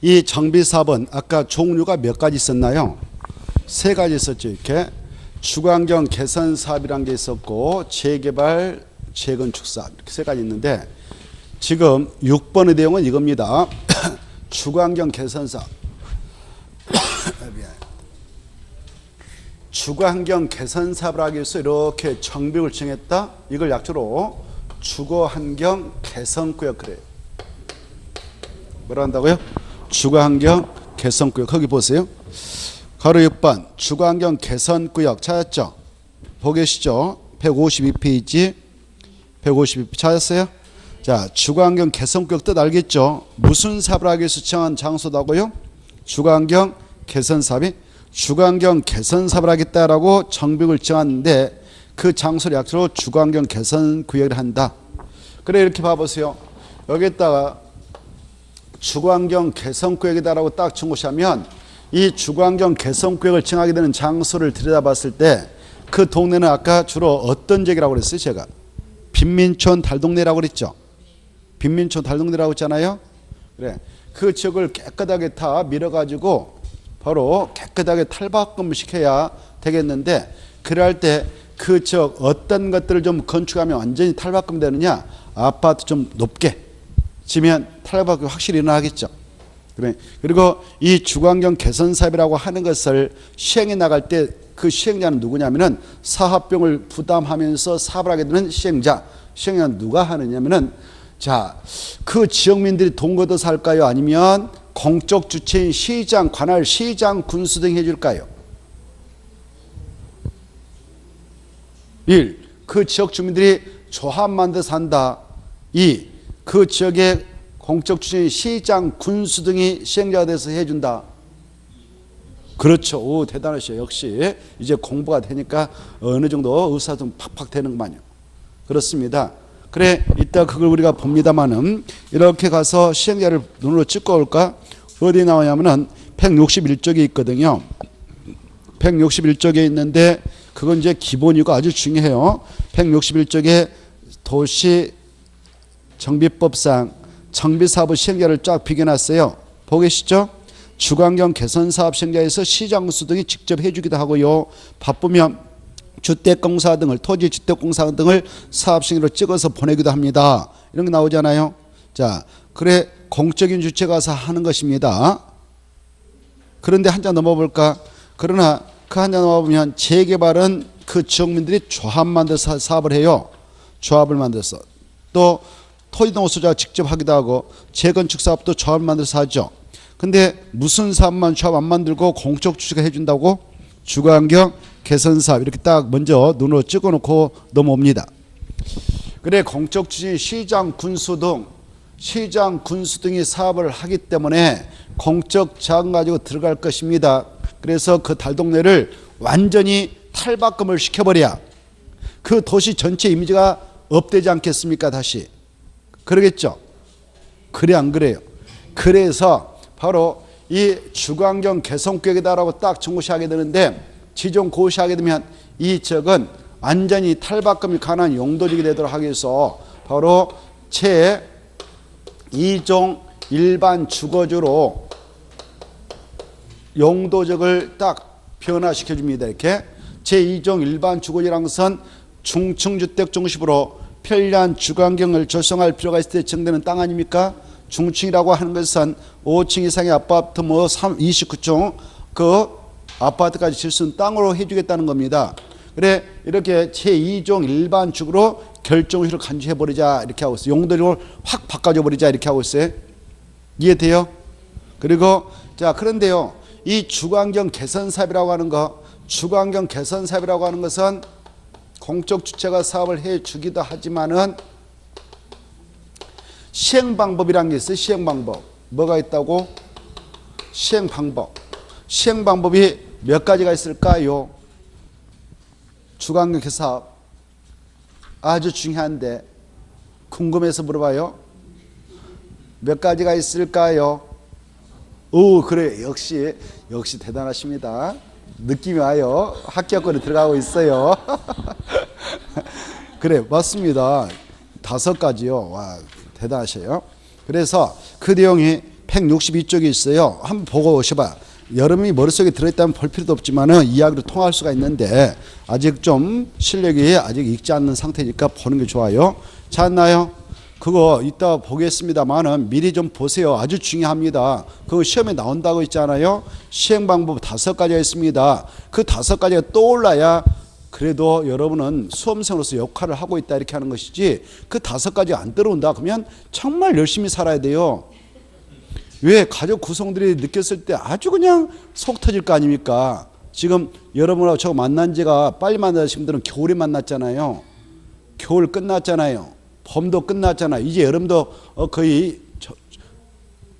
이 정비사업은 아까 종류가 몇 가지 있었나요? 세 가지 있었죠. 이렇게 주거환경 개선 사업이라는 게 있었고 재개발, 재건축 사업 이렇게 세 가지 있는데 지금 6번의 내용은 이겁니다. 주거환경 개선 사업. 주거환경 개선 사업을 하기 위해서 이렇게 정비를 정했다. 이걸 약조로 주거환경 개선구역 그래요. 뭐라 한다고요? 주거환경 개선구역. 거기 보세요. 가로 6번 주거환경 개선구역 찾았죠? 보고 계시죠? 152페이지 152페이지 찾았어요? 자, 주거환경 개선구역 뜻 알겠죠? 무슨 사업을 하기 위해서 지정한 장소다고요? 주거환경 개선사업이 주거환경 개선 사업을 하겠다라고 정비구역을 정하는데 그 장소를 약속으로 주거환경 개선구역을 한다. 그래 이렇게 봐보세요. 여기에다가 주거환경 개선구역이다라고 딱 정고시하면 이 주거환경 개선구역을 정하게 되는 장소를 들여다봤을 때 그 동네는 아까 주로 어떤 지역이라고 그랬어요? 제가 빈민촌 달동네라고 그랬죠. 빈민촌 달동네라고 했잖아요. 그래 그 지역을 깨끗하게 다 밀어가지고 바로 깨끗하게 탈바꿈을 시켜야 되겠는데 그럴 때 그 지역 어떤 것들을 좀 건축하면 완전히 탈바꿈 되느냐? 아파트 좀 높게 지면 탈바꿈이 확실히 일어나겠죠. 그래. 그리고 이 주거환경 개선 사업이라고 하는 것을 시행해 나갈 때 그 시행자는 누구냐면은 사업비용을 부담하면서 사업을 하게 되는 시행자. 시행자는 누가 하느냐면은 자, 그 지역민들이 돈 걷어서 할까요? 아니면 공적 주체인 시장, 관할 시장, 군수 등이 해줄까요? 1. 그 지역 주민들이 조합 만들어서 한다. 2. 그 지역의 공적 주체인 시장, 군수 등이 시행자가 돼서 해준다. 그렇죠. 오, 대단하시죠. 역시 이제 공부가 되니까 어느 정도 의사 좀 팍팍 되는구만요. 그렇습니다. 그래 이따 그걸 우리가 봅니다만은 이렇게 가서 시행자를 눈으로 찍고 올까? 어디 나오냐면은 161쪽에 있거든요. 161쪽에 있는데 그건 이제 기본이고 아주 중요해요. 161쪽에 도시 정비법상 정비사업 시행자를 쫙 비교해놨어요. 보고 계시죠? 주거환경 개선사업 시행자에서 시장수 등이 직접 해주기도 하고요. 바쁘면 주택공사 등을 토지주택공사 등을 사업시행으로 찍어서 보내기도 합니다. 이런 게 나오잖아요. 자, 그래 공적인 주체가 가서 하는 것입니다. 그런데 한 장 넘어볼까? 그러나 그 한 장 넘어보면 재개발은 그 지역민들이 조합 만들어서 사업을 해요. 조합을 만들어서 또 토지동호 소유자가 직접 하기도 하고 재건축 사업도 조합을 만들어서 하죠. 근데 무슨 사업만 조합 안 만들고 공적 주체가 해준다고? 주거환경 개선사업 이렇게 딱 먼저 눈으로 찍어놓고 넘어옵니다. 그래 공적 주체 시장 군수 등이 사업을 하기 때문에 공적 자금 가지고 들어갈 것입니다. 그래서 그 달동네를 완전히 탈바꿈을 시켜버려야 그 도시 전체 이미지가 업되지 않겠습니까? 다시 그러겠죠. 그래 안 그래요? 그래서 바로 이 주거환경 개선구역이다라고 딱 정고시하게 되는데 지정 고시하게 되면 이 지역은 완전히 탈바꿈이 가능한 용도지역이 되도록 하기 위해서 바로 제2종 일반 주거지로 용도적을 딱 변화시켜 줍니다. 이렇게 제2종 일반 주거지라는 것은 중층주택 중심으로 편리한 주거환경을 조성할 필요가 있을 때 지정되는 땅 아닙니까? 중층이라고 하는 것은 5층 이상의 아파트 29층 그 아파트까지 질 수 있는 땅으로 해주겠다는 겁니다. 그래 이렇게 제2종 일반 주거로 결정시로 간주해버리자 이렇게 하고 있어요. 용도를 확 바꿔줘버리자 이렇게 하고 있어요. 이해돼요? 그리고 자 그런데요 이 주거환경 개선사업이라고 하는 거 주거환경 개선사업이라고 하는 것은 공적 주체가 사업을 해주기도 하지만은 시행방법이라는 게 있어요. 시행방법 뭐가 있다고? 시행방법이 몇 가지가 있을까요? 주거환경 개선사업 아주 중요한데 궁금해서 물어봐요. 몇 가지가 있을까요? 오 그래 역시 대단하십니다. 느낌이 와요. 합격권에 들어가고 있어요. 그래 맞습니다. 5가지요. 와 대단하셔요. 그래서 그 내용이 162쪽이 있어요. 한번 보고 오셔봐. 여러분이 머릿속에 들어있다면 볼 필요도 없지만은 이야기로 통할 수가 있는데 아직 좀 실력이 아직 익지 않는 상태니까 보는 게 좋아요. 찾나요? 그거 이따 보겠습니다만은 미리 좀 보세요. 아주 중요합니다. 그거 시험에 나온다고 있잖아요. 시행 방법 5가지가 있습니다. 그 5가지가 떠올라야 그래도 여러분은 수험생으로서 역할을 하고 있다 이렇게 하는 것이지, 그 5가지가 안 들어온다 그러면 정말 열심히 살아야 돼요. 왜? 가족 구성들이 느꼈을 때 아주 그냥 속 터질 거 아닙니까? 지금 여러분하고 저 만난 지가 빨리 만나신 분들은 겨울에 만났잖아요. 겨울 끝났잖아요. 봄도 끝났잖아요. 이제 여름도 거의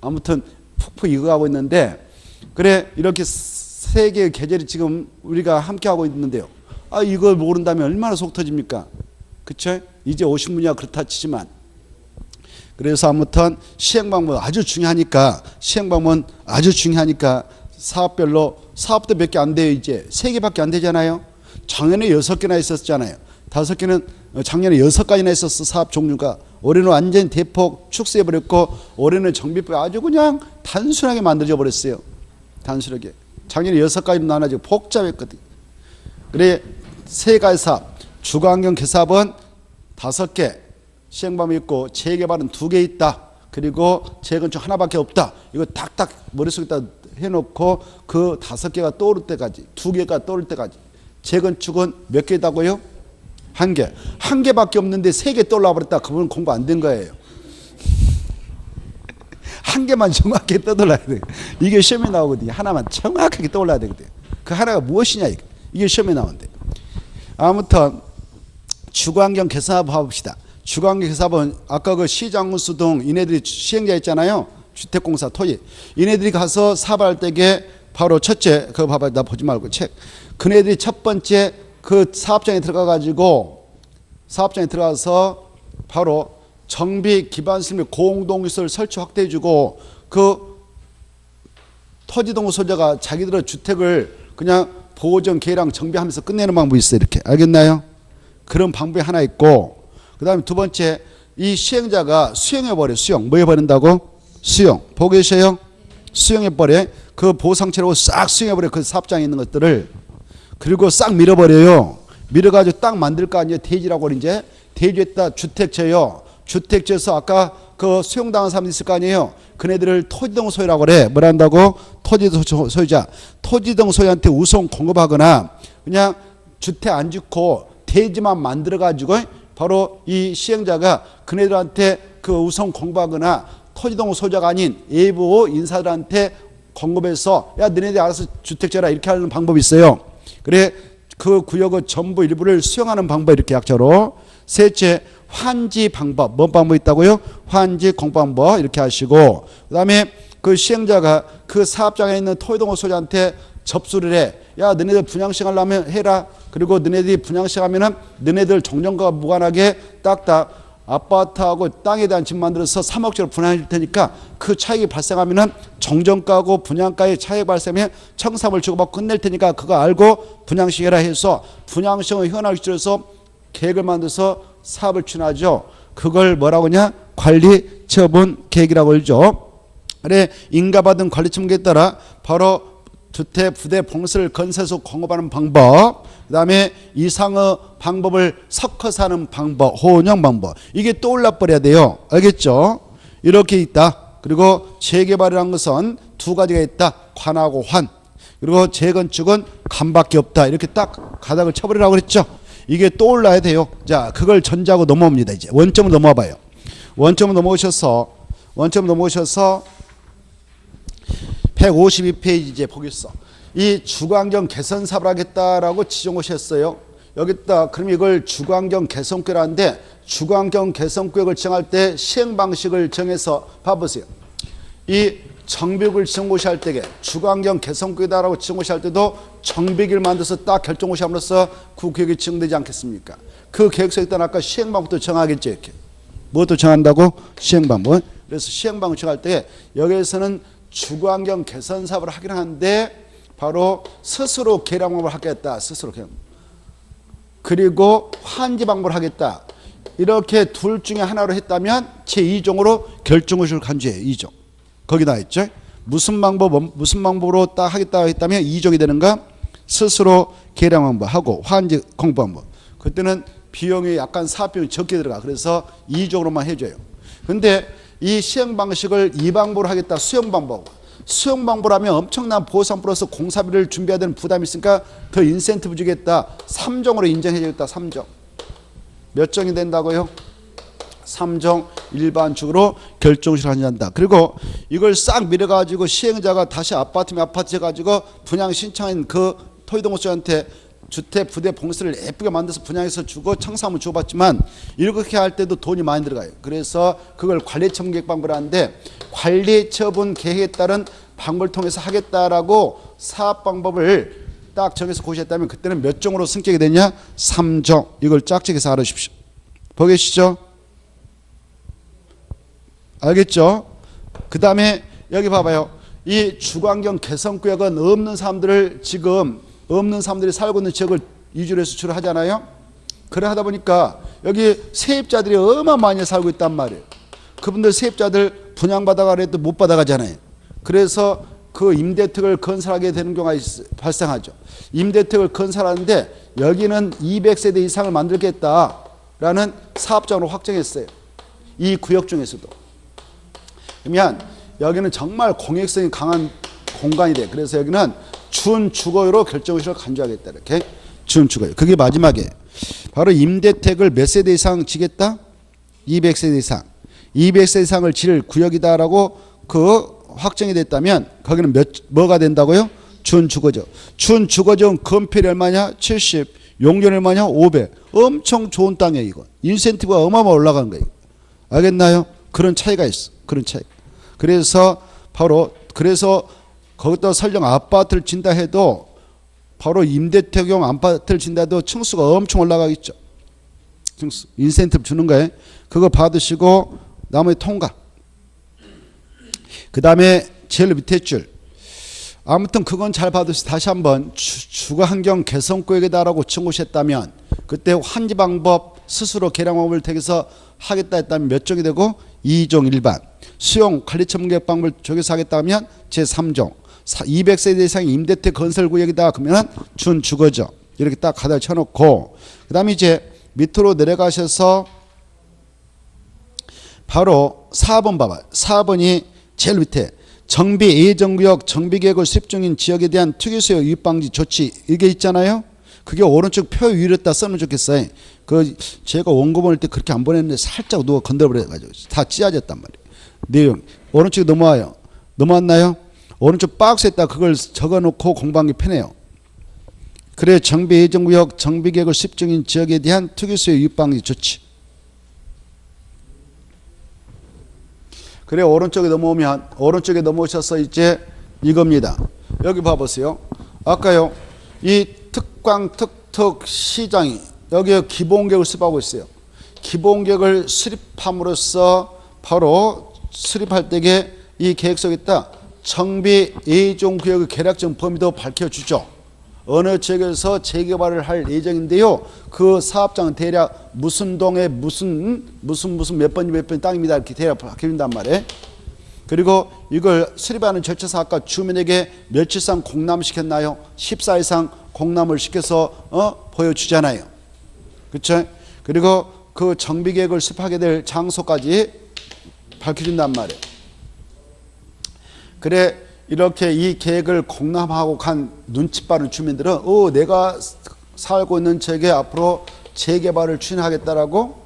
아무튼 푹푹 익어가고 있는데, 그래 이렇게 세 개의 계절이 지금 우리가 함께 하고 있는데요. 아, 이걸 모른다면 얼마나 속 터집니까? 그쵸? 이제 오신 분이야 그렇다 치지만. 그래서 아무튼 시행방법은 아주 중요하니까, 시행방법은 아주 중요하니까 사업별로, 사업도 몇 개 안 돼요. 이제 3개밖에 안 되잖아요. 작년에 6개나 있었잖아요. 5개는 작년에 6가지나 있었어. 사업 종류가. 올해는 완전히 대폭 축소해버렸고, 올해는 정비법이 아주 그냥 단순하게 만들어져 버렸어요. 단순하게. 작년에 6가지로 나눠지고 복잡했거든. 그래 3가지 사업, 주거환경 개사업은 5개 시행방법이 있고, 재개발은 2개 있다. 그리고 재건축 하나밖에 없다. 이거 딱딱 머릿속에다 해놓고 그 5개가 떠오를 때까지, 2개가 떠오를 때까지. 재건축은 몇 개다고요? 1개. 1개밖에 없는데 3개 떠올라 버렸다. 그분은 공부 안 된 거예요. 1개만 정확하게 떠올라야 돼요. 이게 시험에 나오거든요. 하나만 정확하게 떠올라야 되거든요. 그 하나가 무엇이냐 이게 시험에 나온대. 아무튼 주거환경 개선사업 봐봅시다. 주거환경 개선사업은 아까 그 시장군수 등 이네들이 시행자 있잖아요. 주택공사 토지. 이네들이 가서 사업할 때게 바로 첫째, 그거 봐봐. 나 보지 말고 책. 그네들이 첫 번째 그 사업장에 들어가가지고, 사업장에 들어가서 바로 정비 기반시설 및 공동시설 설치 확대해주고, 그 토지동호 소유자가 자기들의 주택을 그냥 보호전 계획랑 정비하면서 끝내는 방법이 있어요. 이렇게. 알겠나요? 그런 방법이 하나 있고, 그 다음에 2번째, 이 시행자가 수용해버려. 수용. 뭐 해버린다고? 수용. 보고 계세요? 수용해버려. 그 보상체로 싹 수용해버려. 그 사업장에 있는 것들을. 그리고 싹 밀어버려요. 밀어가지고 딱 만들 거 아니에요. 대지라고 이제. 대지에다 주택 져요. 주택 져서 아까 그 수용당한 사람들 있을 거 아니에요. 그네들을 토지동 소유라고 그래. 뭘 한다고? 토지동 소유자. 토지동 소유한테 우선 공급하거나, 그냥 주택 안 짓고 대지만 만들어가지고 바로 이 시행자가 그네들한테 그 우선 공급하거나, 토지동 소유자가 아닌 외부 인사들한테 공급해서 야 너네들 알아서 주택 져라 이렇게 하는 방법이 있어요. 그래 그 구역의 전부 일부를 수용하는 방법, 이렇게 약자로. 셋째, 환지 방법. 뭔 방법이 있다고요? 환지 공방법 이렇게 하시고, 그 다음에 그 시행자가 그 사업장에 있는 토지동호 소유자한테 접수를 해. 야 너네들 분양식 하려면 해라. 그리고 너네들이 분양식 하면은 너네들 정정과 무관하게 딱딱 아파트하고 땅에 대한 집 만들어서 3억짜리 분양해 줄 테니까, 그 차익이 발생하면은 정정가하고 분양가의 차익 발생하면 청산을 주고받고 끝낼 테니까 그거 알고 분양식 해라 해서 분양식을 현황을 들여서 계획을 만들어서 사업을 추진하죠. 그걸 뭐라고 하냐? 관리 처분 계획이라고 그러죠. 그래 인가받은 관리 처분 계획에 따라 바로 주택 부대 봉쇄를 건설해서 공급하는 방법, 그 다음에 이상의 방법을 섞어서 하는 방법, 혼용 방법. 이게 떠올라 버려야 돼요. 알겠죠? 이렇게 있다. 그리고 재개발이라는 것은 2가지가 있다. 관하고 환. 그리고 재건축은 간밖에 없다. 이렇게 딱 가닥을 쳐버리라고 그랬죠. 이게 떠올라야 돼요. 자, 그걸 전제하고 넘어옵니다. 이제 원점으로 넘어와 봐요. 원점으로 넘어오셔서 152페이지 이제 보겠어. 이 주거환경 개선 사업을 하겠다라고 지정하셨어요. 여기다 그럼 이걸 주거환경 개선구역이라는데, 주거환경 개선구역을 정할 때 시행 방식을 정해서 봐보세요. 이 정비구역을 지정고시할 때에 주거환경 개선구역이다라고 지정고시할 때도 정비기를 만들어서 딱 결정고시함으로써 그 구역이 지정되지 않겠습니까? 그 계획서에 따라 아까 시행 방법도 정하겠죠. 이렇게. 무엇도 정한다고? 시행 방법. 그래서 시행 방법 정할 때 여기에서는 주거환경 개선 사업을 하긴 하는데 바로 스스로 계량 방법을 하겠다. 스스로 계량. 그리고 환지 방법을 하겠다. 이렇게 둘 중에 하나로 했다면 제2종으로 결정고시를 간주해요. 2종. 거기 나와 있죠. 무슨 방법으로 딱 하겠다고 했다면 2종이 되는가? 스스로 계량 방법하고 환지 공부 방법. 그때는 비용이 약간 사업비용이 적게 들어가. 그래서 2종으로만 해줘요. 근데 이 시행 방식을 2방법으로 하겠다. 수용 방법. 수용 방법을 하면 엄청난 보상 플러스 공사비를 준비해야 되는 부담이 있으니까 더 인센티브 주겠다. 3종으로 인정해 주겠다. 3종. 몇 종이 된다고요? 3종 일반적으로 결정을 한다. 그리고 이걸 싹 밀어가지고 시행자가 다시 아파트면 아파트 해가지고 분양 신청한 그 토지동호수한테 주택 부대 봉수를 예쁘게 만들어서 분양해서 주고 청사하면 줘봤지만 이렇게 할 때도 돈이 많이 들어가요. 그래서 그걸 관리처분 계획 방법을 하는데 관리처분 계획에 따른 방법을 통해서 하겠다라고 사업 방법을 딱 정해서 고시했다면 그때는 몇 종으로 승격이 되냐? 3종. 이걸 짝짝해서 알아주십시오. 보겠시죠? 알겠죠? 그 다음에 여기 봐봐요. 이 주거환경 개선구역은 없는 사람들이 살고 있는 지역을 위주로 해서 주로 하잖아요. 그래 하다 보니까 여기 세입자들이 어마어마하게 살고 있단 말이에요. 그분들 세입자들 분양받아가 그래도 못 받아가잖아요. 그래서 그 임대택을 건설하게 되는 경우가 발생하죠. 임대택을 건설하는데 여기는 200세대 이상을 만들겠다라는 사업장으로 확정했어요. 이 구역 중에서도. 그러면 여기는 정말 공익성이 강한 공간이 돼. 그래서 여기는 준주거로 결정시를 간주하겠다. 이렇게 준주거요. 그게 마지막에 바로 임대택을 몇 세대 이상 지겠다? 200세대 이상. 200세대 이상을 질 구역이다라고 그 확정이 됐다면 거기는 뭐가 된다고요? 준주거죠. 준주거죠. 건폐율이 얼마냐? 70. 용적이 얼마냐? 500. 엄청 좋은 땅이에요. 이거. 인센티브가 어마어마 올라간 거예요. 알겠나요? 그런 차이가 있어. 그런 차이. 그래서 거기다 설령 아파트를 진다 해도 바로 임대택용 아파트를 진다 해도 층수가 엄청 올라가겠죠. 층수. 인센티브 주는 거예요. 그거 받으시고 나머지 통과. 그 다음에 제일 밑에 줄. 아무튼 그건 잘 받으시 다시 한번 주거환경 개선구역이다라고 청구했다면 그때 환지 방법 스스로 계량 방법을 택해서 하겠다 했다면 몇 종이 되고 2종 일반. 수용 관리처분계획 방법을 적용해서 하겠다 하면 제3종. 200세대 이상 임대택 건설구역이다 그러면 준주거죠. 이렇게 딱 가다 쳐놓고 그 다음에 이제 밑으로 내려가셔서 바로 4번 봐봐요. 4번이 제일 밑에 정비 예정구역 정비계획을 수립 중인 지역에 대한 투기수요 유입방지 조치 이게 있잖아요. 그게 오른쪽 표 위로다 써면 좋겠어요. 그 제가 원고 보낼 때 그렇게 안 보냈는데 살짝 누가 건드려버려가지고 다 찢어졌단 말이에요. 내용 오른쪽에 넘어와요. 넘어왔나요? 오른쪽 박스에다 그걸 적어놓고 공부하기 편해요. 그래 정비 예정구역 정비계획을 수립 중인 지역에 대한 투기수요 유입방지 조치. 그래 오른쪽에 넘어오셔서 이제 이겁니다. 여기 봐보세요. 아까요 이 특광 특특 시장이 여기에 기본계획을 수립하고 있어요. 기본계획을 수립함으로써 바로 수립할 때에 이 계획 속에 있다 정비 예정구역의 계략적 범위도 밝혀주죠. 어느 지역에서 재개발을 할 예정인데요. 그 사업장은 대략 무슨 동에 무슨 몇 번 땅입니다. 이렇게 대략 밝혀준단 말이에요. 그리고 이걸 수립하는 절차상 아까 주민에게 며칠 이상 공람시켰나요? 14일 이상 공람을 시켜서 보여주잖아요. 그렇죠? 그리고 그 정비계획을 수립하게 될 장소까지 밝혀준단 말이에요. 그래 이렇게 이 계획을 공람하고 간 눈치 빠른 주민들은 내가 살고 있는 지역에 앞으로 재개발을 추진하겠다라고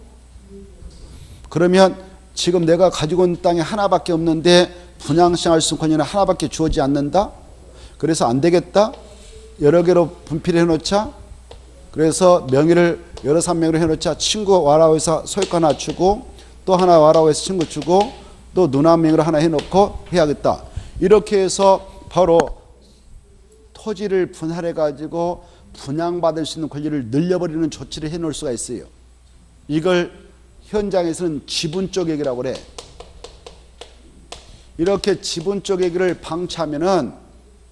그러면 지금 내가 가지고 있는 땅이 하나밖에 없는데 분양시행할 수 있는 권리는 하나밖에 주어지지 않는다. 그래서 안 되겠다. 여러 개로 분필해 놓자. 그래서 명의를 여러 산명으로 해놓자. 친구 와라고 해서 소유권 하나 주고 또 하나 와라고 해서 친구 주고 또 누나 명의로 하나 해놓고 해야겠다. 이렇게 해서 바로 토지를 분할해 가지고 분양받을 수 있는 권리를 늘려버리는 조치를 해놓을 수가 있어요. 이걸 현장에서는 지분적 얘기라고 그래. 이렇게 지분적 얘기를 방치하면은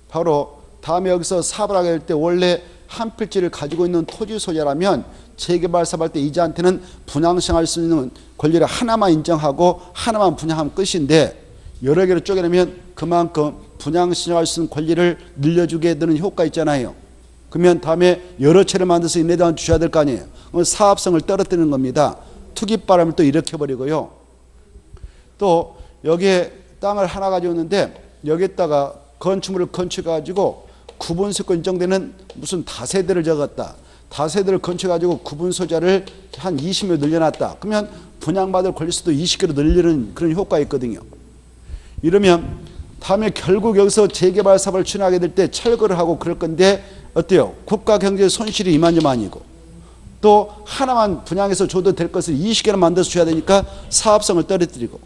바로 다음에 여기서 사업을 하게 될 때 원래 한 필지를 가지고 있는 토지 소유자라면 재개발 사업할 때 이자한테는 분양시행할 수 있는 권리를 하나만 인정하고 하나만 분양하면 끝인데 여러 개로 쪼개내면 그만큼 분양 신청할 수 있는 권리를 늘려주게 되는 효과 있잖아요. 그러면 다음에 여러 채를 만들어서 인내당을 주셔야 될 거 아니에요. 그럼 사업성을 떨어뜨리는 겁니다. 투기바람을 또 일으켜버리고요. 또 여기에 땅을 하나 가지고 있는데 여기에다가 건축물을 건축해가지고 구분소유권 인정되는 무슨 다세대를 적었다. 다세대를 건축해가지고 구분소자를 한 20여 늘려놨다. 그러면 분양받을 권리수도 20개로 늘리는 그런 효과가 있거든요. 이러면 다음에 결국 여기서 재개발 사업을 추진하게 될 때 철거를 하고 그럴 건데 어때요? 국가 경제 손실이 이만저만이고 또 하나만 분양해서 줘도 될 것을 20개나 만들어서 줘야 되니까 사업성을 떨어뜨리고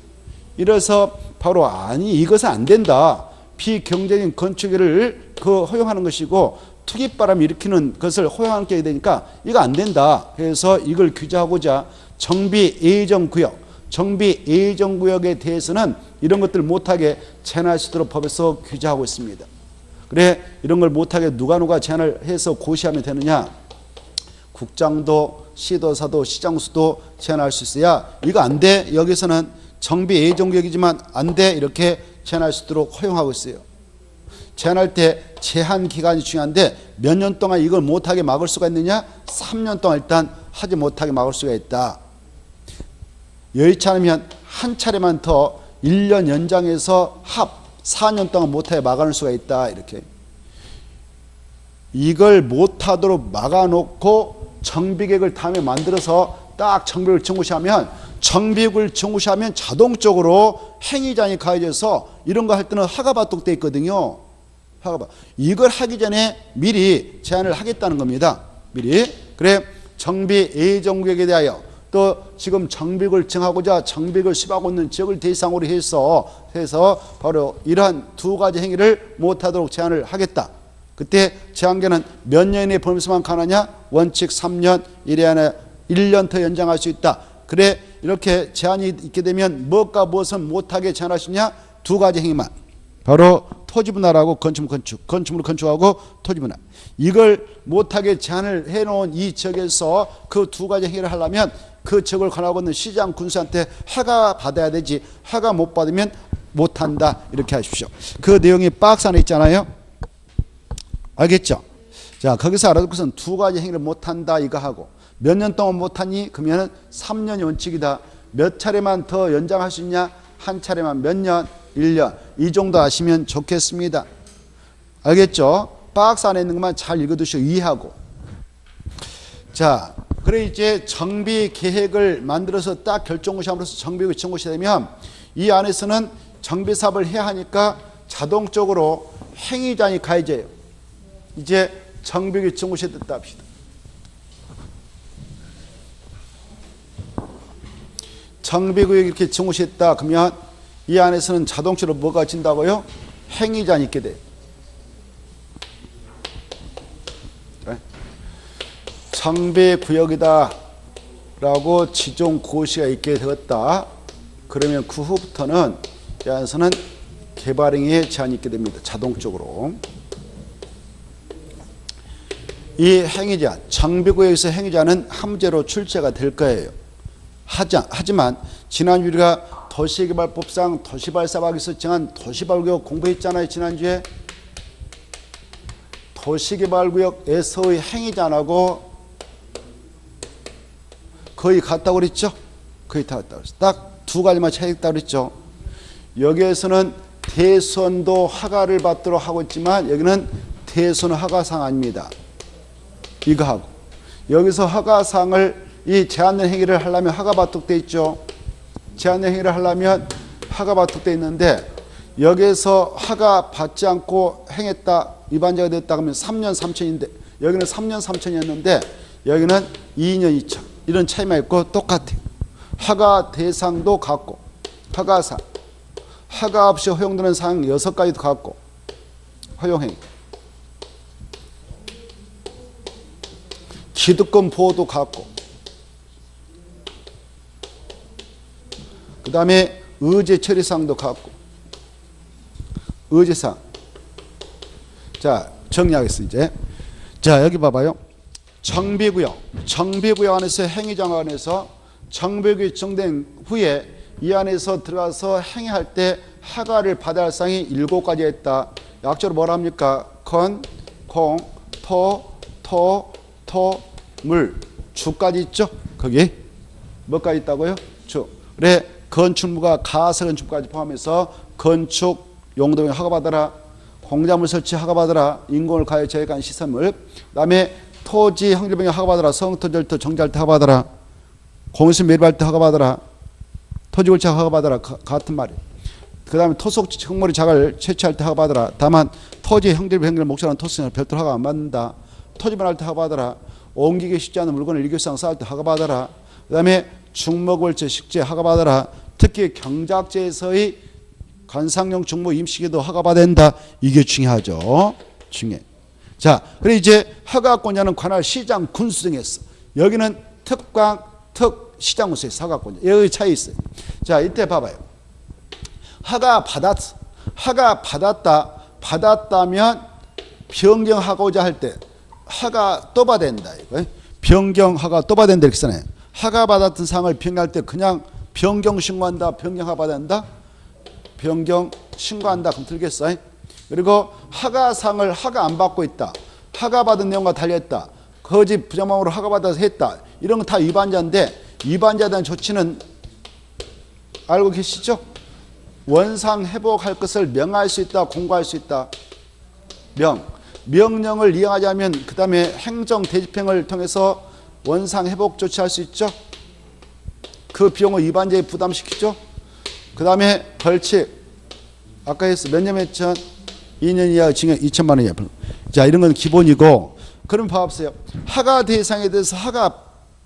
이래서 바로 아니 이것은 안 된다. 비경제적인 건축을 허용하는 것이고 투기바람 일으키는 것을 허용하는 게 되니까 이거 안 된다. 그래서 이걸 규제하고자 정비예정구역, 정비예정구역에 대해서는 이런 것들 못하게 제한할 수 있도록 법에서 규제하고 있습니다. 그래 이런 걸 못하게 누가 제한을 해서 고시하면 되느냐? 국장도 시도사도 시장수도 제한할 수 있어야 이거 안 돼. 여기서는 정비예정구역이지만 안 돼. 이렇게 제한할 수 있도록 허용하고 있어요. 제한할 때 제한 기간이 중요한데 몇 년 동안 이걸 못하게 막을 수가 있느냐? 3년 동안 일단 하지 못하게 막을 수가 있다. 여의치 않으면 한 차례만 더 1년 연장해서 합 4년 동안 못하게 막아놓을 수가 있다. 이렇게 이걸 못하도록 막아놓고 정비계획을 다음에 만들어서 딱 정비를 정구시하면 정비계획을 정구시하면 자동적으로 행위자니 가해져서 이런 거 할 때는 허가받도록 돼 있거든요. 허가받. 이걸 하기 전에 미리 제한을 하겠다는 겁니다. 미리. 그래 정비예정구역에 대하여 또 지금 정비를 정하고자 정비를 수립하고 있는 지역을 대상으로 해서 바로 이러한 두 가지 행위를 못하도록 제한을 하겠다. 그때 제한기간은 몇 년의 범위에서만 가느냐? 원칙 3년, 1년 더 연장할 수 있다. 그래 이렇게 제한이 있게 되면 무엇과 무엇은 못하게 제한할 수 있냐? 두 가지 행위만. 바로 토지분할하고 건축물을 건축하고 토지분할. 이걸 못하게 제한을 해놓은 이 지역에서 그 두 가지 행위를 하려면 그 지역을 관하고 있는 시장 군수한테 허가 받아야 되지. 허가 못 받으면 못한다. 이렇게 하십시오. 그 내용이 박스 안에 있잖아요. 알겠죠? 자, 거기서 알아둘 것은 두 가지 행위를 못한다 이거 하고 몇 년 동안 못하니? 그러면 3년이 원칙이다. 몇 차례만 더 연장할 수 있냐? 한 차례만 몇 년? 1년. 이 정도 아시면 좋겠습니다. 알겠죠? 박스 안에 있는 것만 잘 읽어두시고 이해하고. 자, 그래 이제 정비 계획을 만들어서 딱 결정고시함으로써 정비를 정고시 되면 이 안에서는 정비 사업을 해야 하니까 자동적으로 행위자니 가해져요. 이제 정비를 정고시에 됐다 합시다. 정비구역 이렇게 정고시했다 그러면 이 안에서는 자동차로 뭐가 진다고요? 행위자니 있게 돼요. 정비구역이다 라고 지정고시가 있게 되었다. 그러면 그 후부터는 이 안에서는 개발행위에 제한이 있게 됩니다. 자동적으로. 이 행위자, 정비구역에서 행위자는 함재로 출제가 될 거예요. 하지만 지난주 우리가 도시개발법상 도시발사업에서 정한 도시개발구역 공부했잖아요. 지난주에 도시개발구역에서의 행위자라고 거의 같다고 그랬죠? 거의 다 같다고 그랬죠. 딱 두 가지만 차이있다고 그랬죠. 여기에서는 대선도 허가를 받도록 하고 있지만 여기는 대선 허가사항 아닙니다. 이거 하고 여기서 허가사항을 이 제한된 행위를 하려면 허가받도록 돼 있죠. 제한된 행위를 하려면 허가받도록 돼 있는데 여기에서 허가받지 않고 행했다 위반자가 됐다 그러면 3년 3천인데 여기는 3년 3천이었는데 여기는 2년 2천 이런 차이만 있고 똑같아요. 허가 대상도 같고 허가사항 허가 없이 허용되는 사항 6가지도 같고 허용행위 기득권 보호도 같고 그 다음에 의제 처리사항도 같고 의제사항. 자 정리하겠습니다. 이제 자 여기 봐봐요. 정비구역 안에서 행위장 안에서 정비구역이 정된 후에 이 안에서 들어가서 행위할 때 허가를 받아야 할 사항이 7가지 있다. 약조로 뭐라 합니까? 건, 콩, 토, 물, 주까지 있죠? 거기 뭐까지 있다고요? 주. 그래 건축물과 가설건축까지 포함해서 건축 용도에 허가받아라. 공작물 설치 허가받아라. 인공을 가해 제거한 시설물. 그다음에 토지 형질병에 허가받아라. 성토 절토 정지할 때 허가받아라. 공시 매립할 때 허가받아라. 토지 골차 허가받아라. 같은 말이에요. 그 다음에 토속 흙머리 자갈 채취할 때 허가받아라. 다만 토지 형질병을 목적으로 하는 토지는 별도로 허가 안 받는다. 토지만 할 때 허가받아라. 옮기기 쉽지 않은 물건을 일교수상 쌓을 때 허가받아라. 그 다음에 중목월제 식재 허가받아라. 특히 경작지에서의 관상용 중목 임시기도 허가받아야 된다. 이게 중요하죠. 중요해. 자, 그래 이제 허가권자는 관할 시장 군수 등에 있어. 여기는 특광, 시장 군수에 있어. 허가권자. 여기 차이 있어요. 자, 이때 봐봐요. 허가 받았다면 변경하고자 할 때 허가 또 받아야 된다. 이거. 변경 허가 또 받아야 된다. 이렇게 쓰네. 허가 받았던 사항을 변경할 때 그냥 변경 신고한다. 변경 허가 받아야 된다. 변경 신고한다. 그럼 들겠어. 그리고 허가상을 허가 안 받고 있다. 허가 받은 내용과 달렸다. 거짓 부정망으로 허가 받아서 했다. 이런 건 다 위반자인데 위반자에 대한 조치는 알고 계시죠? 원상 회복할 것을 명할 수 있다. 공고할 수 있다. 명령을 이행하자면 그 다음에 행정 대집행을 통해서 원상 회복 조치할 수 있죠. 그 비용을 위반자에 부담시키죠. 그 다음에 벌칙 아까 했어. 몇 년 했죠? 2년 이하 징역 2천만 원 이하. 자, 이런 건 기본이고. 그럼 봐보세요. 허가 대상에 대해서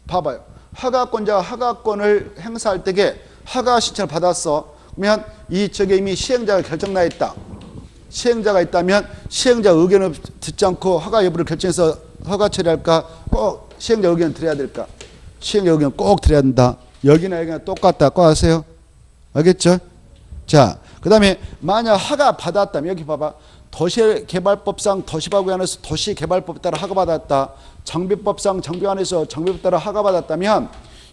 봐봐요. 허가권자가 허가권을 행사할 때에 허가 신청을 받았어. 그러면 이쪽에 이미 시행자가 결정나 있다. 시행자가 있다면 시행자 의견을 듣지 않고 허가 여부를 결정해서 허가 처리할까? 꼭 시행자 의견을 드려야 될까? 시행자 의견 꼭 드려야 된다. 여기나 여기나 똑같다. 꼭 아세요? 알겠죠? 자, 그 다음에 만약 허가 받았다면 여기 봐봐. 도시개발법상 도시법 위반에서 도시개발법에 따라 허가받았다. 정비법상 정비 위반에서 정비법에 따라 허가받았다면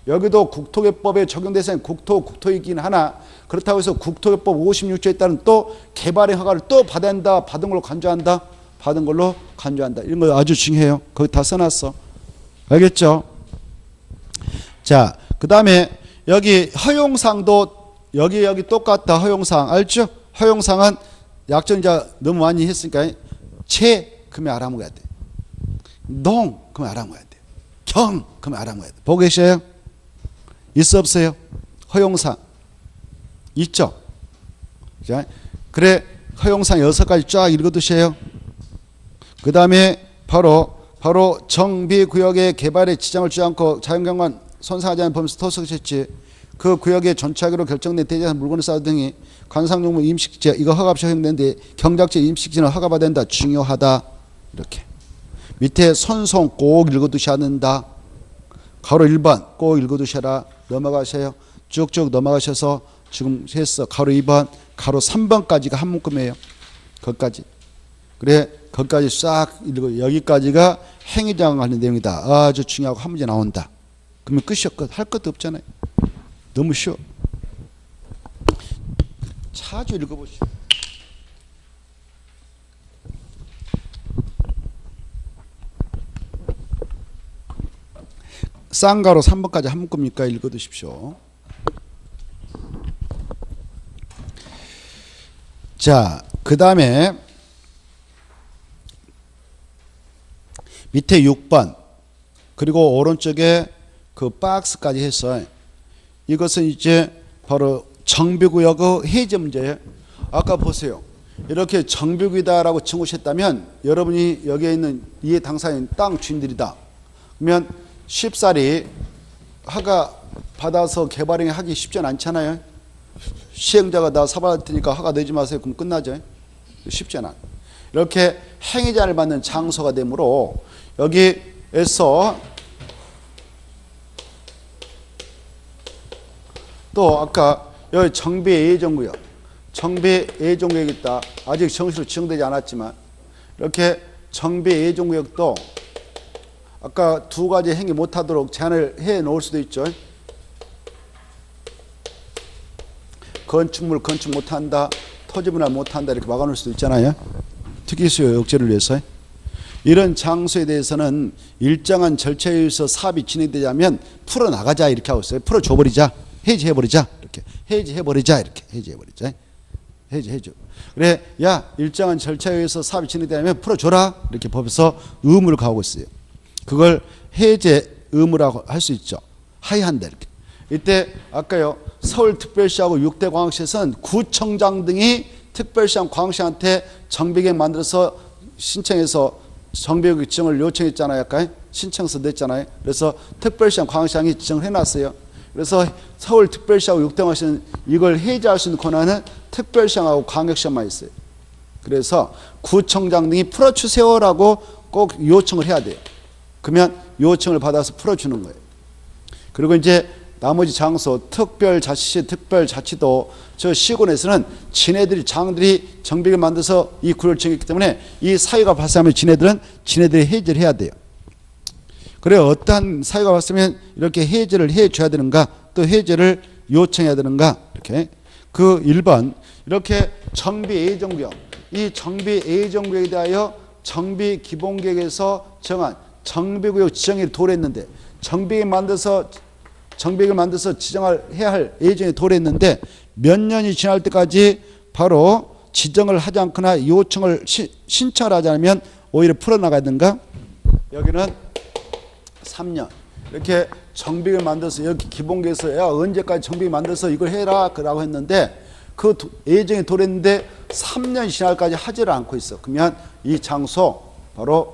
여기도 국토개법에 적용 대상이 국토이긴 하나 그렇다고 해서 국토개법 56조에 따른 또 개발의 허가를 또 받아야 한다. 받은 걸로 간주한다. 받은 걸로 간주한다. 이런 거 아주 중요해요. 거기 다 써놨어. 알겠죠? 자, 그 다음에 여기 허용상도 여기 똑같다. 허용상 알죠? 허용상은 약전자 너무 많이 했으니까 그러면 알아먹어야 돼. 그러면 알아먹어야 돼. 그러면 알아먹어야 돼. 보고 계셔요? 있어 없어요? 허용상 있죠? 자, 그래 허용상 6가지 쫙 읽어두세요. 그 다음에 바로 정비구역의 개발에 지장을 주지 않고 자연경관 손상하지 않은 범위에서 토속設置그 구역의 전체하기로 결정된 대지산 물건을 쌓은 등이 관상용물 임식재 이거 허가 없이 허용되는데 경작지 임식재는 허가받아야 된다. 중요하다. 이렇게 밑에 선송 꼭 읽어두셔야 한다. 가로 1번 꼭 읽어두셔라. 넘어가세요. 쭉쭉 넘어가셔서 지금 했어. 가로 2번 가로 3번까지가 한 묶음이에요. 거기까지. 그래 거기까지 싹 읽고 여기까지가 행위장 관련 내용이다. 아주 중요하고 한 문제 나온다. 그러면 끝이요. 할 것도 없잖아요. 너무 쉬워. 자주 읽어보시오. 쌍가로 3번까지 한 묶음이니까 읽어두십시오. 자, 그 다음에 밑에 6번 그리고 오른쪽에 그 박스까지 해서 이것은 이제 바로 정비구역의 해제 문제예요. 아까 보세요. 이렇게 정비구이다라고 증오했다면 여러분이 여기에 있는 이해 당사인 땅 주인들이다. 그러면 쉽사리 허가 받아서 개발행위 하기 쉽지 않잖아요. 시행자가 나 사받을 테니까 허가 내지 마세요. 그럼 끝나죠. 쉽지 않아. 이렇게 행위자를 받는 장소가 되므로 여기에서 또 아까 여기 정비 예정구역 있다. 아직 정식으로 지정되지 않았지만 이렇게 정비 예정구역도 아까 2가지 행위 못하도록 제한을 해 놓을 수도 있죠. 건축물 건축 못한다, 토지분할 못한다 이렇게 막아놓을 수도 있잖아요. 특기수요 억제를 위해서. 이런 장소에 대해서는 일정한 절차에 의해서 사업이 진행되자면 풀어나가자 이렇게 하고 있어요. 풀어줘버리자, 해지해버리자, 이렇게 해지해버리자, 이렇게 해지해버리자, 해지해줘. 그래, 야 일정한 절차에 의해서 사업이 진행되면 풀어줘라 이렇게 법에서 의무를 가하고 있어요. 그걸 해제 의무라고 할 수 있죠. 하야한다 이렇게. 이때 아까요 서울특별시하고 6대 광역시에서는 구청장 등이 특별시장 광역시한테 정비계획 만들어서 신청해서 정비계획 지정을 요청했잖아요. 아까 신청서 냈잖아요. 그래서 특별시장 광역시장이 지정을 해놨어요. 그래서 서울특별시하고 6대 광역시는 이걸 해제할 수 있는 권한은 특별시장하고 광역시장만 있어요. 그래서 구청장 등이 풀어주세요라고 꼭 요청을 해야 돼요. 그러면 요청을 받아서 풀어주는 거예요. 그리고 이제 나머지 장소 특별자치시 특별자치도 저 시군에서는 지네들이 장들이 정비를 만들어서 이 구역을 정했기 때문에 이 사유가 발생하면 지네들이 해제를 해야 돼요. 그래 어떠한 사유가 발생하면 이렇게 해제를 해줘야 되는가, 또 해제를 요청해야 되는가, 이렇게 그 1번 이렇게 정비 예정구역, 이 정비 예정구역에 대하여 정비 기본계획에서 정한 정비구역 지정이 도래했는데 정비계획을 만들어서 지정을 해야 할 예정에 도래했는데 몇 년이 지날 때까지 바로 지정을 하지 않거나 요청을 신청을 하지 않으면 오히려 풀어나가든가, 여기는 3년 이렇게 정비계획을 만들어서 여기 기본계획에서 야 언제까지 정비계획 만들어서 이걸 해라 라고 했는데 그 예정에 도래했는데 3년이 지날까지 하지를 않고 있어. 그러면 이 장소 바로